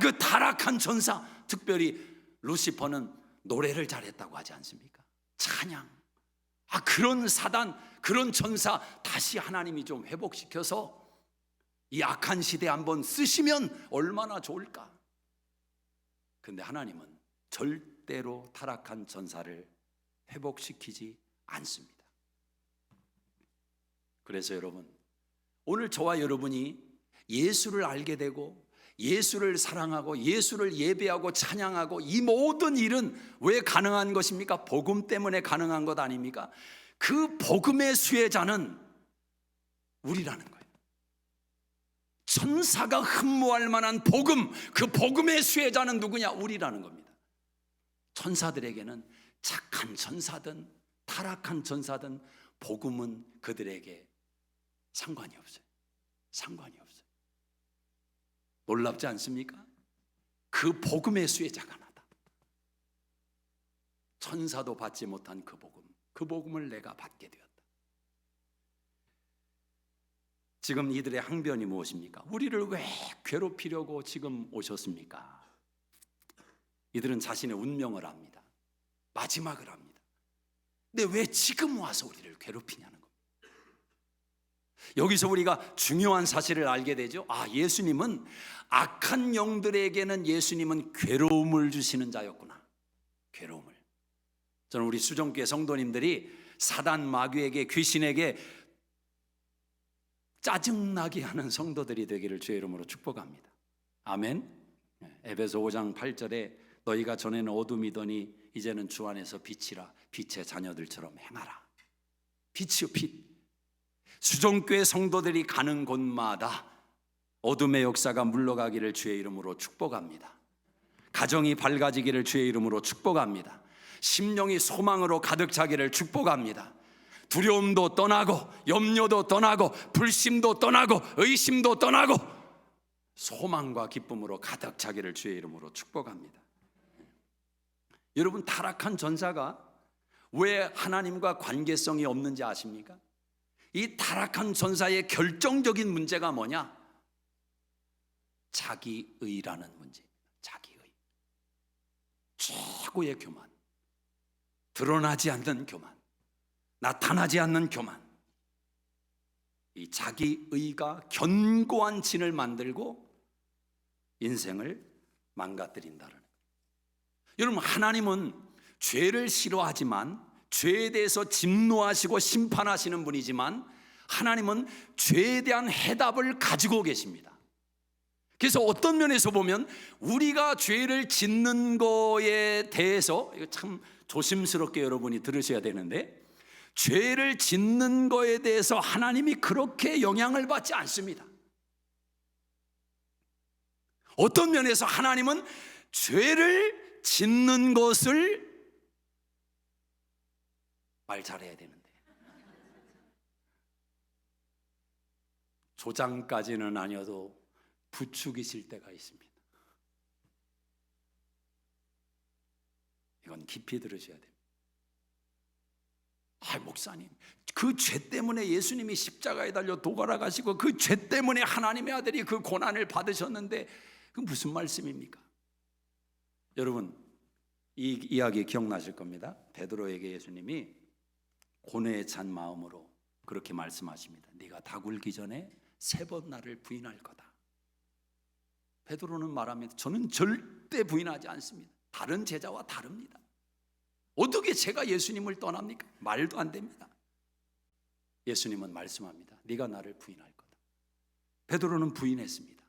그 타락한 전사, 특별히 루시퍼는 노래를 잘했다고 하지 않습니까? 찬양. 그런 사단, 그런 전사 다시 하나님이 좀 회복시켜서 이 악한 시대에 한번 쓰시면 얼마나 좋을까? 근데 하나님은 절대로 타락한 전사를 회복시키지 않습니다. 그래서 여러분, 오늘 저와 여러분이 예수를 알게 되고 예수를 사랑하고 예수를 예배하고 찬양하고 이 모든 일은 왜 가능한 것입니까? 복음 때문에 가능한 것 아닙니까? 그 복음의 수혜자는 우리라는 거예요. 천사가 흠모할 만한 복음, 그 복음의 수혜자는 누구냐? 우리라는 겁니다. 천사들에게는 착한 천사든 타락한 천사든 복음은 그들에게 상관이 없어요. 상관이 없어요. 놀랍지 않습니까? 그 복음의 수혜자가 나다. 천사도 받지 못한 그 복음, 그 복음을 내가 받게 되었다. 지금 이들의 항변이 무엇입니까? 우리를 왜 괴롭히려고 지금 오셨습니까? 이들은 자신의 운명을 압니다. 마지막을 압니다. 근데 왜 지금 와서 우리를 괴롭히냐는 겁니다. 여기서 우리가 중요한 사실을 알게 되죠. 예수님은 악한 영들에게는 예수님은 괴로움을 주시는 자였구나. 괴로움을. 저는 우리 수정교회 성도님들이 사단 마귀에게, 귀신에게 짜증나게 하는 성도들이 되기를 주의 이름으로 축복합니다. 아멘. 에베소 5장 8절에 너희가 전에는 어둠이더니 이제는 주 안에서 빛이라, 빛의 자녀들처럼 행하라. 빛이요, 빛. 수종교회 성도들이 가는 곳마다 어둠의 역사가 물러가기를 주의 이름으로 축복합니다. 가정이 밝아지기를 주의 이름으로 축복합니다. 심령이 소망으로 가득 차기를 축복합니다. 두려움도 떠나고 염려도 떠나고 불심도 떠나고 의심도 떠나고 소망과 기쁨으로 가득 차기를 주의 이름으로 축복합니다. 여러분, 타락한 전사가 왜 하나님과 관계성이 없는지 아십니까? 이 타락한 전사의 결정적인 문제가 뭐냐? 자기의라는 문제입니다. 자기의. 최고의 교만. 드러나지 않는 교만. 나타나지 않는 교만. 이 자기의가 견고한 진을 만들고 인생을 망가뜨린다는 거예요. 여러분, 하나님은 죄를 싫어하지만 죄에 대해서 진노하시고 심판하시는 분이지만 하나님은 죄에 대한 해답을 가지고 계십니다. 그래서 어떤 면에서 보면 우리가 죄를 짓는 거에 대해서, 이거 참 조심스럽게 여러분이 들으셔야 되는데, 죄를 짓는 거에 대해서 하나님이 그렇게 영향을 받지 않습니다. 어떤 면에서 하나님은 죄를 짓는 것을 말 잘해야 되는데, 조장까지는 아니어도 부추기실 때가 있습니다. 이건 깊이 들으셔야 됩니다. 목사님, 그 죄 때문에 예수님이 십자가에 달려 도갈아가시고 그 죄 때문에 하나님의 아들이 그 고난을 받으셨는데 그 무슨 말씀입니까? 여러분, 이 이야기 기억나실 겁니다. 베드로에게 예수님이 고뇌에 찬 마음으로 그렇게 말씀하십니다. 네가 다 굴기 전에 3번 나를 부인할 거다. 베드로는 말합니다. 저는 절대 부인하지 않습니다. 다른 제자와 다릅니다. 어떻게 제가 예수님을 떠납니까? 말도 안 됩니다. 예수님은 말씀합니다. 네가 나를 부인할 거다. 베드로는 부인했습니다.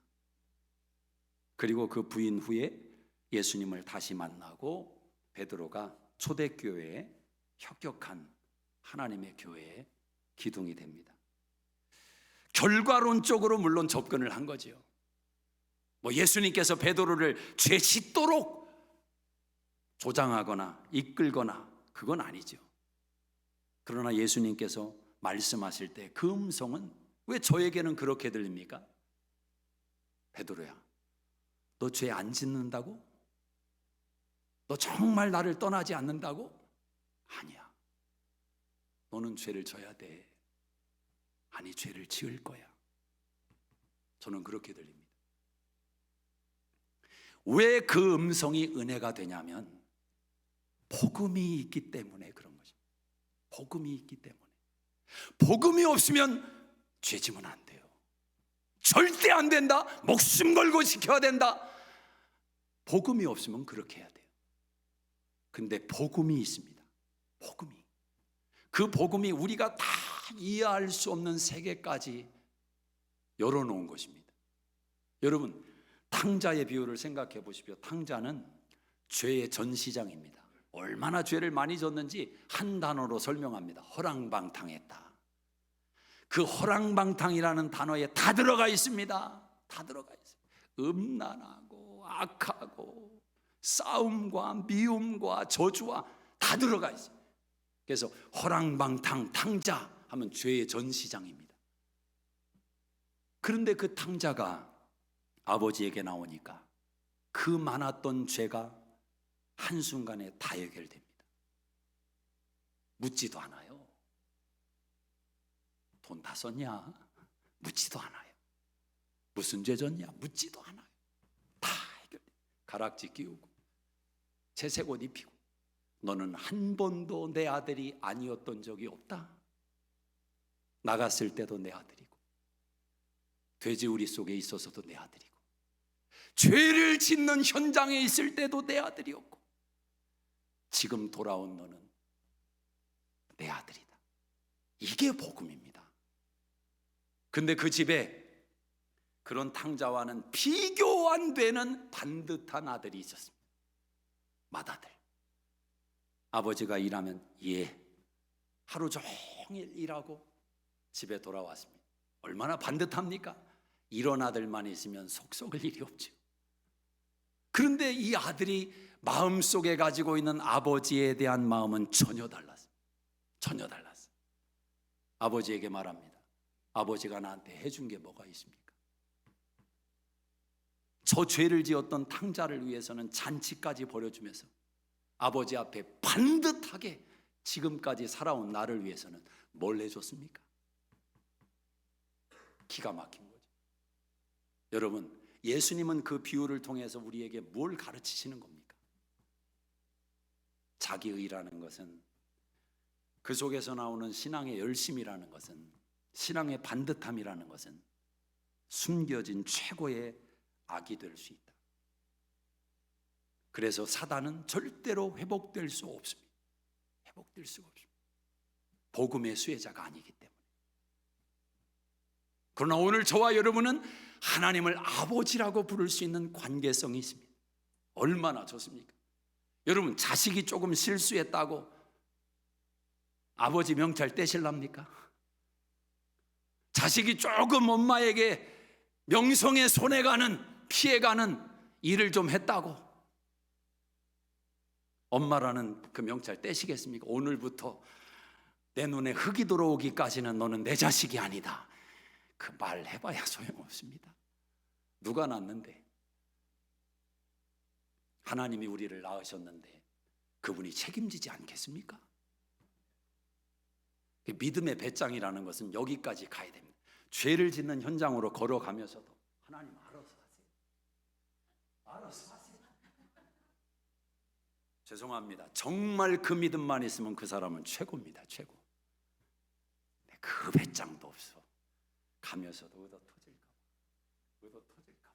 그리고 그 부인 후에 예수님을 다시 만나고 베드로가 초대교회에 협격한 하나님의 교회의 기둥이 됩니다. 결과론적으로 물론 접근을 한 거죠. 예수님께서 베드로를 죄 짓도록 조장하거나 이끌거나 그건 아니죠. 그러나 예수님께서 말씀하실 때 그 음성은 왜 저에게는 그렇게 들립니까? 베드로야, 너 죄 안 짓는다고? 너 정말 나를 떠나지 않는다고? 아니야. 너는 죄를 져야 돼. 아니, 죄를 지을 거야. 저는 그렇게 들립니다. 왜 그 음성이 은혜가 되냐면 복음이 있기 때문에 그런 거죠. 복음이 있기 때문에. 복음이 없으면 죄지면 안 돼요. 절대 안 된다. 목숨 걸고 지켜야 된다. 복음이 없으면 그렇게 해야 돼요. 근데 복음이 있습니다. 복음이. 그 복음이 우리가 다 이해할 수 없는 세계까지 열어놓은 것입니다. 여러분, 탕자의 비유를 생각해 보십시오. 탕자는 죄의 전시장입니다. 얼마나 죄를 많이 졌는지 한 단어로 설명합니다. 허랑방탕했다. 그 허랑방탕이라는 단어에 다 들어가 있습니다. 다 들어가 있어요. 음란하고 악하고 싸움과 미움과 저주와 다 들어가 있어요. 그래서 허랑방탕 탕자 하면 죄의 전시장입니다. 그런데 그 탕자가 아버지에게 나오니까 그 많았던 죄가 한순간에 다 해결됩니다. 묻지도 않아요. 돈 다 썼냐? 묻지도 않아요. 무슨 죄 졌냐? 묻지도 않아요. 다 해결돼. 가락지 끼우고 채색 옷 입히고 너는 한 번도 내 아들이 아니었던 적이 없다. 나갔을 때도 내 아들이고 돼지우리 속에 있어서도 내 아들이고 죄를 짓는 현장에 있을 때도 내 아들이었고 지금 돌아온 너는 내 아들이다. 이게 복음입니다. 근데 그 집에 그런 탕자와는 비교 안 되는 반듯한 아들이 있었습니다. 맏아들. 아버지가 일하면 하루 종일 일하고 집에 돌아왔습니다. 얼마나 반듯합니까? 이런 아들만 있으면 속 썩을 일이 없죠. 그런데 이 아들이 마음속에 가지고 있는 아버지에 대한 마음은 전혀 달랐어요. 전혀 달랐어요. 아버지에게 말합니다. 아버지가 나한테 해준 게 뭐가 있습니까? 저 죄를 지었던 탕자를 위해서는 잔치까지 벌여주면서 아버지 앞에 반듯하게 지금까지 살아온 나를 위해서는 뭘 해줬습니까? 기가 막힌 거죠. 여러분, 예수님은 그 비유를 통해서 우리에게 뭘 가르치시는 겁니까? 자기의라는 것은, 그 속에서 나오는 신앙의 열심이라는 것은, 신앙의 반듯함이라는 것은 숨겨진 최고의 악이 될 수 있다. 그래서 사단은 절대로 회복될 수 없습니다. 회복될 수가 없습니다. 복음의 수혜자가 아니기 때문에. 그러나 오늘 저와 여러분은 하나님을 아버지라고 부를 수 있는 관계성이 있습니다. 얼마나 좋습니까? 여러분, 자식이 조금 실수했다고 아버지 명찰 떼실랍니까? 자식이 조금 엄마에게 명성에 손해가는, 피해가는 일을 좀 했다고 엄마라는 그 명찰 떼시겠습니까? 오늘부터 내 눈에 흙이 들어오기까지는 너는 내 자식이 아니다. 그 말 해봐야 소용없습니다. 누가 낳는데? 하나님이 우리를 낳으셨는데 그분이 책임지지 않겠습니까? 믿음의 배짱이라는 것은 여기까지 가야 됩니다. 죄를 짓는 현장으로 걸어가면서도 하나님 알아서 하세요. 알아서 하세요. 죄송합니다. 정말 그 믿음만 있으면 그 사람은 최고입니다. 최고. 그 배짱도 없어. 가면서도 얻어 터질까.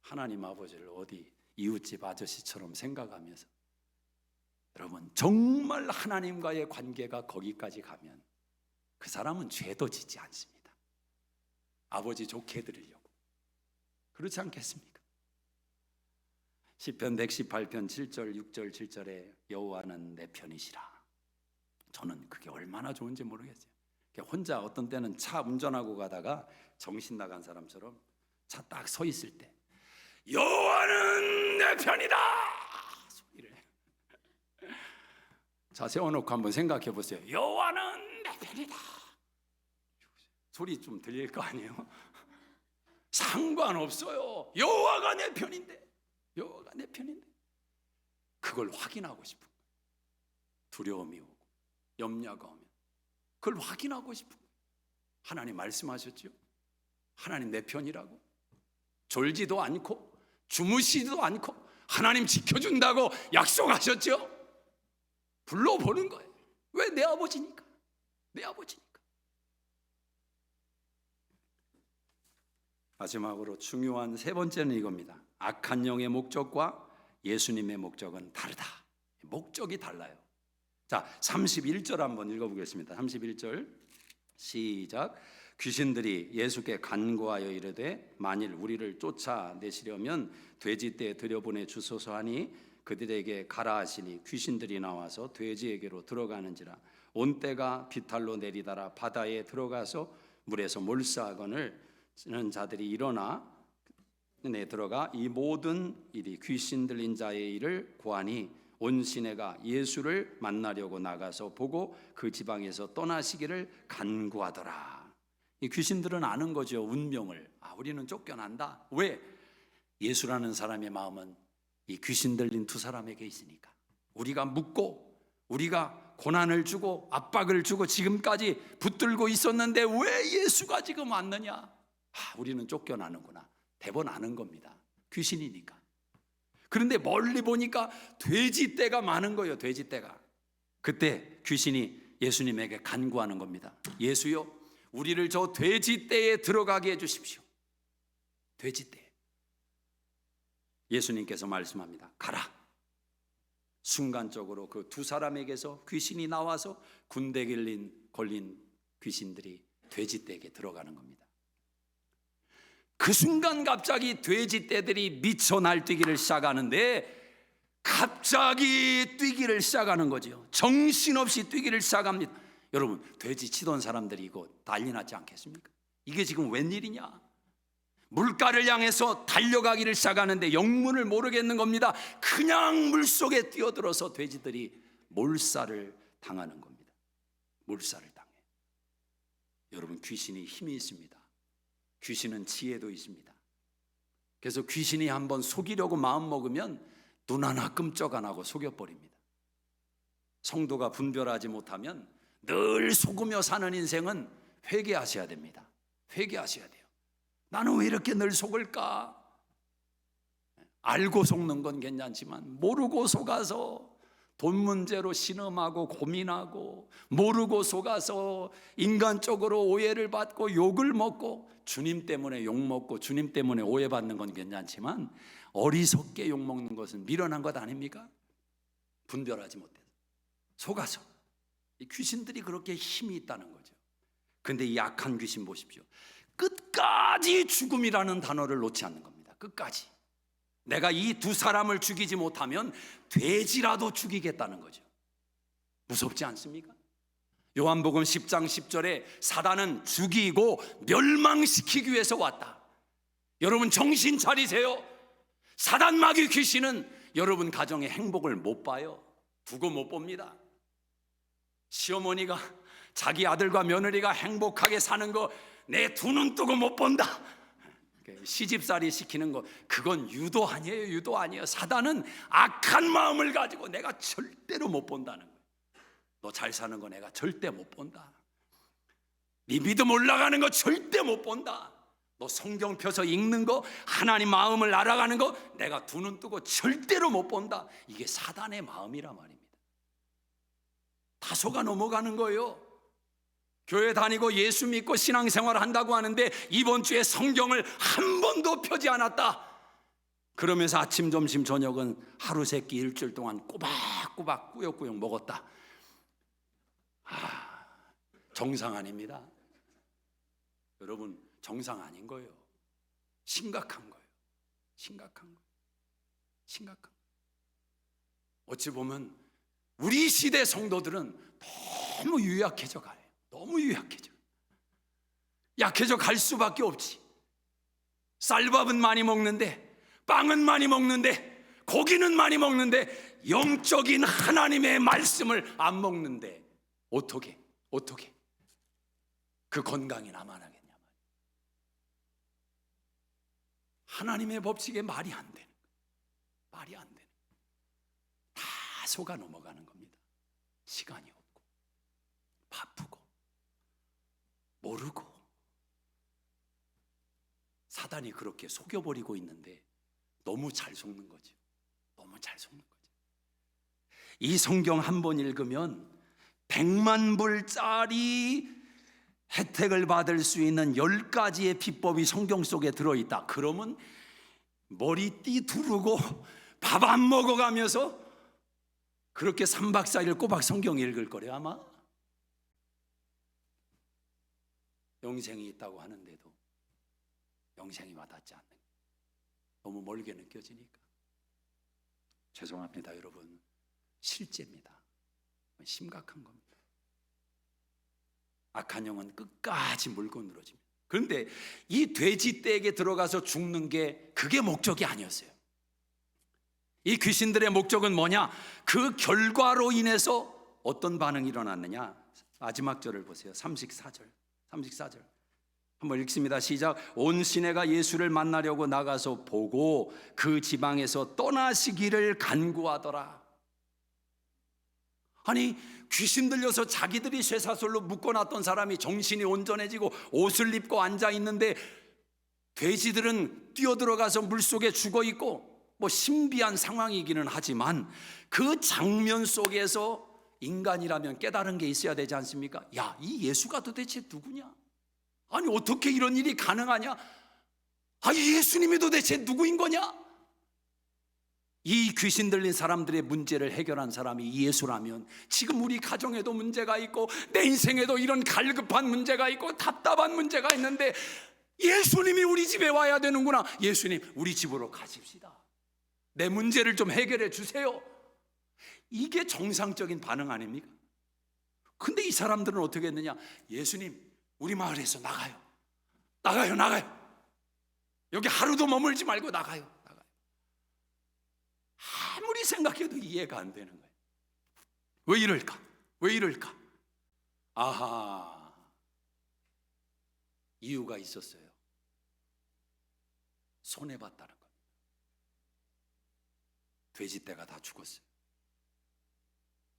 하나님 아버지를 어디 이웃집 아저씨처럼 생각하면서, 여러분 정말 하나님과의 관계가 거기까지 가면 그 사람은 죄도 짓지 않습니다. 아버지 좋게 해드리려고. 그렇지 않겠습니까? 시편 118편 7절 6절 7절에 여호와는 내 편이시라. 저는 그게 얼마나 좋은지 모르겠어요. 혼자 어떤 때는 차 운전하고 가다가 정신 나간 사람처럼 차 딱 서 있을 때 여호와는 내 편이다 소리를 자 세워놓고 한번 생각해 보세요. 여호와는 내 편이다 소리 좀 들릴 거 아니에요? 상관없어요. 여호와가 내 편인데, 여호와가 내 편인데. 그걸 확인하고 싶은 거예요. 두려움이 오고 염려가 오면 그걸 확인하고 싶은 거예요. 하나님 말씀하셨죠? 하나님 내 편이라고. 졸지도 않고 주무시지도 않고 하나님 지켜준다고 약속하셨죠? 불러보는 거예요. 왜? 내 아버지니까. 내 아버지니까. 마지막으로 중요한 세 번째는 이겁니다. 악한 영의 목적과 예수님의 목적은 다르다. 목적이 달라요. 자, 31절 한번 읽어보겠습니다. 31절 시작. 귀신들이 예수께 간구하여 이르되 만일 우리를 쫓아내시려면 돼지떼에 들여보내 주소서 하니 그들에게 가라 하시니 귀신들이 나와서 돼지에게로 들어가는지라. 온 떼가 비탈로 내리다라 바다에 들어가서 물에서 몰사하거늘 는 자들이 일어나 내 들어가 이 모든 일이 귀신 들린 자의 일을 고하니 온 시내가 예수를 만나려고 나가서 보고 그 지방에서 떠나시기를 간구하더라. 이 귀신들은 아는 거죠. 운명을. 우리는 쫓겨난다. 왜? 예수라는 사람의 마음은 이 귀신 들린 두 사람에게 있으니까. 우리가 묻고 우리가 고난을 주고 압박을 주고 지금까지 붙들고 있었는데 왜 예수가 지금 왔느냐? 우리는 쫓겨나는구나. 대번 아는 겁니다. 귀신이니까. 그런데 멀리 보니까 돼지떼가 많은 거예요. 돼지떼가. 그때 귀신이 예수님에게 간구하는 겁니다. 예수요, 우리를 저 돼지떼에 들어가게 해주십시오. 돼지떼. 예수님께서 말씀합니다. 가라. 순간적으로 그 두 사람에게서 귀신이 나와서 군대 걸린 귀신들이 돼지떼에게 들어가는 겁니다. 그 순간 갑자기 돼지떼들이 미쳐 날뛰기를 시작하는데 갑자기 뛰기를 시작하는 거죠. 정신없이 뛰기를 시작합니다. 여러분, 돼지 치던 사람들이 이거 난리 났지 않겠습니까? 이게 지금 웬일이냐? 물가를 향해서 달려가기를 시작하는데 영문을 모르겠는 겁니다. 그냥 물속에 뛰어들어서 돼지들이 몰살을 당하는 겁니다. 몰살을 당해요. 여러분, 귀신이 힘이 있습니다. 귀신은 지혜도 있습니다. 그래서 귀신이 한번 속이려고 마음먹으면 눈 하나 끔쩍 안 하고 속여버립니다. 성도가 분별하지 못하면 늘 속으며 사는 인생은 회개하셔야 됩니다. 회개하셔야 돼요. 나는 왜 이렇게 늘 속을까? 알고 속는 건 괜찮지만 모르고 속아서 돈 문제로 신음하고 고민하고, 모르고 속아서 인간적으로 오해를 받고 욕을 먹고, 주님 때문에 욕먹고 주님 때문에 오해받는 건 괜찮지만 어리석게 욕먹는 것은 미련한 것 아닙니까? 분별하지 못해서 속아서. 이 귀신들이 그렇게 힘이 있다는 거죠. 근데 이 악한 귀신 보십시오. 끝까지 죽음이라는 단어를 놓지 않는 겁니다. 끝까지. 내가 이 두 사람을 죽이지 못하면 돼지라도 죽이겠다는 거죠. 무섭지 않습니까? 요한복음 10장 10절에 사단은 죽이고 멸망시키기 위해서 왔다. 여러분 정신 차리세요. 사단 마귀 귀신은 여러분 가정의 행복을 못 봐요. 두고 못 봅니다. 시어머니가 자기 아들과 며느리가 행복하게 사는 거 내 두 눈 뜨고 못 본다. 시집살이 시키는 거, 그건 유도 아니에요. 유도 아니에요. 사단은 악한 마음을 가지고 내가 절대로 못 본다는 거예요. 너 잘 사는 거 내가 절대 못 본다. 네 믿음 올라가는 거 절대 못 본다. 또 성경 펴서 읽는 거, 하나님 마음을 알아가는 거 내가 두 눈 뜨고 절대로 못 본다. 이게 사단의 마음이란 말입니다. 다 속아 넘어가는 거예요. 교회 다니고 예수 믿고 신앙생활을 한다고 하는데 이번 주에 성경을 한 번도 펴지 않았다. 그러면서 아침, 점심, 저녁은 하루 세끼 일주일 동안 꼬박꼬박 꾸역꾸역 먹었다. 정상 아닙니다. 여러분, 정상 아닌 거예요. 심각한 거예요. 심각한 거예요. 심각한 거예요. 어찌 보면 우리 시대 성도들은 너무 유약해져 가요. 너무 유약해져. 약해져 갈 수밖에 없지. 쌀밥은 많이 먹는데, 빵은 많이 먹는데, 고기는 많이 먹는데 영적인 하나님의 말씀을 안 먹는데 어떻게 그 건강이 남아나겠냐 말이야. 하나님의 법칙에 말이 안 되는 거야. 말이 안 되는 거야. 다 속아 넘어가는 겁니다. 시간이 없고 바쁘고 모르고 사단이 그렇게 속여버리고 있는데 너무 잘 속는 거죠. 너무 잘 속는 거죠. 이 성경 한 번 읽으면 100만 불짜리 혜택을 받을 수 있는 10가지의 비법이 성경 속에 들어있다. 그러면 머리띠 두르고 밥 안 먹어가면서 그렇게 3박 4일 꼬박 성경 읽을 거래요 아마. 영생이 있다고 하는데도 영생이 와닿지 않는 거예요. 너무 멀게 느껴지니까. 죄송합니다 여러분. 실제입니다. 심각한 겁니다. 악한 영은 끝까지 물고 늘어집니다. 그런데 이 돼지떼에게 들어가서 죽는 게 그게 목적이 아니었어요. 이 귀신들의 목적은 뭐냐? 그 결과로 인해서 어떤 반응이 일어났느냐? 마지막 절을 보세요. 34절 한번 읽습니다. 시작. 온 시내가 예수를 만나려고 나가서 보고 그 지방에서 떠나시기를 간구하더라. 아니, 귀신 들려서 자기들이 쇠사슬로 묶어놨던 사람이 정신이 온전해지고 옷을 입고 앉아있는데 돼지들은 뛰어들어가서 물속에 죽어있고 뭐 신비한 상황이기는 하지만 그 장면 속에서 인간이라면 깨달은 게 있어야 되지 않습니까? 야, 이 예수가 도대체 누구냐? 아니 어떻게 이런 일이 가능하냐? 예수님이 도대체 누구인 거냐? 이 귀신 들린 사람들의 문제를 해결한 사람이 예수라면 지금 우리 가정에도 문제가 있고 내 인생에도 이런 갈급한 문제가 있고 답답한 문제가 있는데 예수님이 우리 집에 와야 되는구나. 예수님 우리 집으로 가십시다. 내 문제를 좀 해결해 주세요. 이게 정상적인 반응 아닙니까? 근데 이 사람들은 어떻게 했느냐? 예수님 우리 마을에서 나가요. 여기 하루도 머물지 말고 나가요. 아무리 생각해도 이해가 안 되는 거예요. 왜 이럴까? 아하, 이유가 있었어요. 손해봤다는 겁니다. 돼지떼가 다 죽었어요.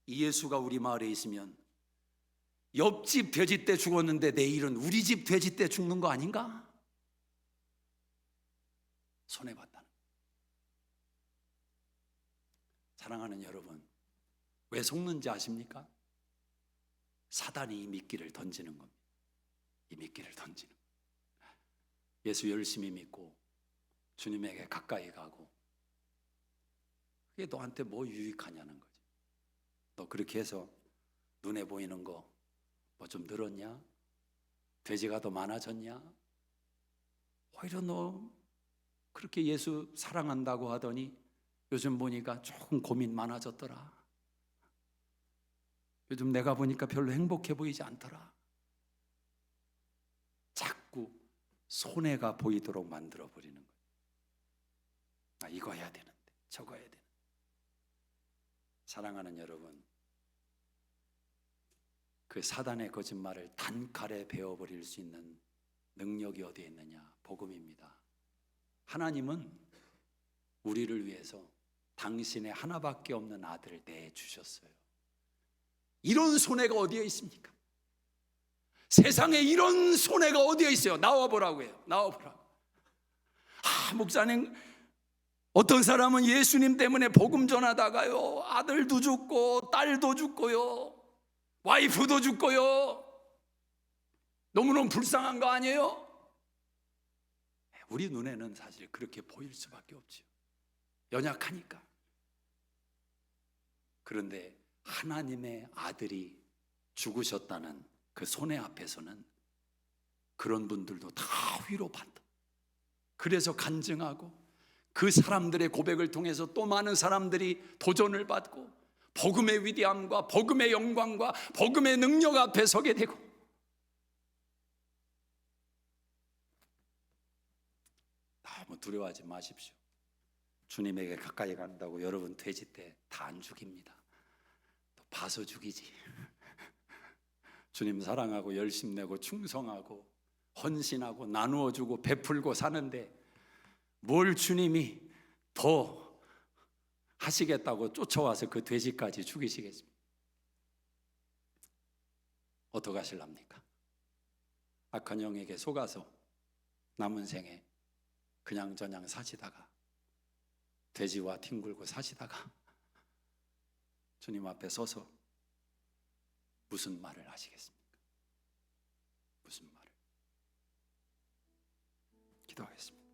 이 예수가 우리 마을에 있으면 옆집 돼지떼 죽었는데 내일은 우리 집 돼지떼 죽는 거 아닌가? 손해봤다는 거예요. 사랑하는 여러분, 왜 속는지 아십니까? 사단이 이 미끼를 던지는 겁니다. 이 미끼를 던지는 거예요. 예수 열심히 믿고 주님에게 가까이 가고 그게 너한테 뭐 유익하냐는 거지. 너 그렇게 해서 눈에 보이는 거 뭐 좀 늘었냐? 돼지가 더 많아졌냐? 오히려 너 그렇게 예수 사랑한다고 하더니 요즘 보니까 조금 고민 많아졌더라. 요즘 내가 보니까 별로 행복해 보이지 않더라. 자꾸 손해가 보이도록 만들어 버리는 거예요. 이거 해야 되는데 저거 해야 되는데. 사랑하는 여러분, 그 사단의 거짓말을 단칼에 베어버릴 수 있는 능력이 어디에 있느냐? 복음입니다. 하나님은 우리를 위해서 당신의 하나밖에 없는 아들을 내주셨어요. 이런 손해가 어디에 있습니까? 세상에 이런 손해가 어디에 있어요? 나와보라고 해요. 나와보라고. 목사님, 어떤 사람은 예수님 때문에 복음 전하다가요, 아들도 죽고 딸도 죽고요, 와이프도 죽고요. 너무너무 불쌍한 거 아니에요? 우리 눈에는 사실 그렇게 보일 수밖에 없죠. 연약하니까. 그런데 하나님의 아들이 죽으셨다는 그 손해 앞에서는 그런 분들도 다 위로받다. 그래서 간증하고 그 사람들의 고백을 통해서 또 많은 사람들이 도전을 받고 복음의 위대함과 복음의 영광과 복음의 능력 앞에 서게 되고. 너무 두려워하지 마십시오. 주님에게 가까이 간다고 여러분 돼지 때 다 안 죽입니다. 또 봐서 죽이지. 주님 사랑하고 열심 내고 충성하고 헌신하고 나누어주고 베풀고 사는데 뭘 주님이 더 하시겠다고 쫓아와서 그 돼지까지 죽이시겠습니까? 어떻게 하실랍니까? 악한 영에게 속아서 남은 생에 그냥저냥 사시다가 돼지와 뒹굴고 사시다가 주님 앞에 서서 무슨 말을 하시겠습니까? 무슨 말을? 기도하겠습니다.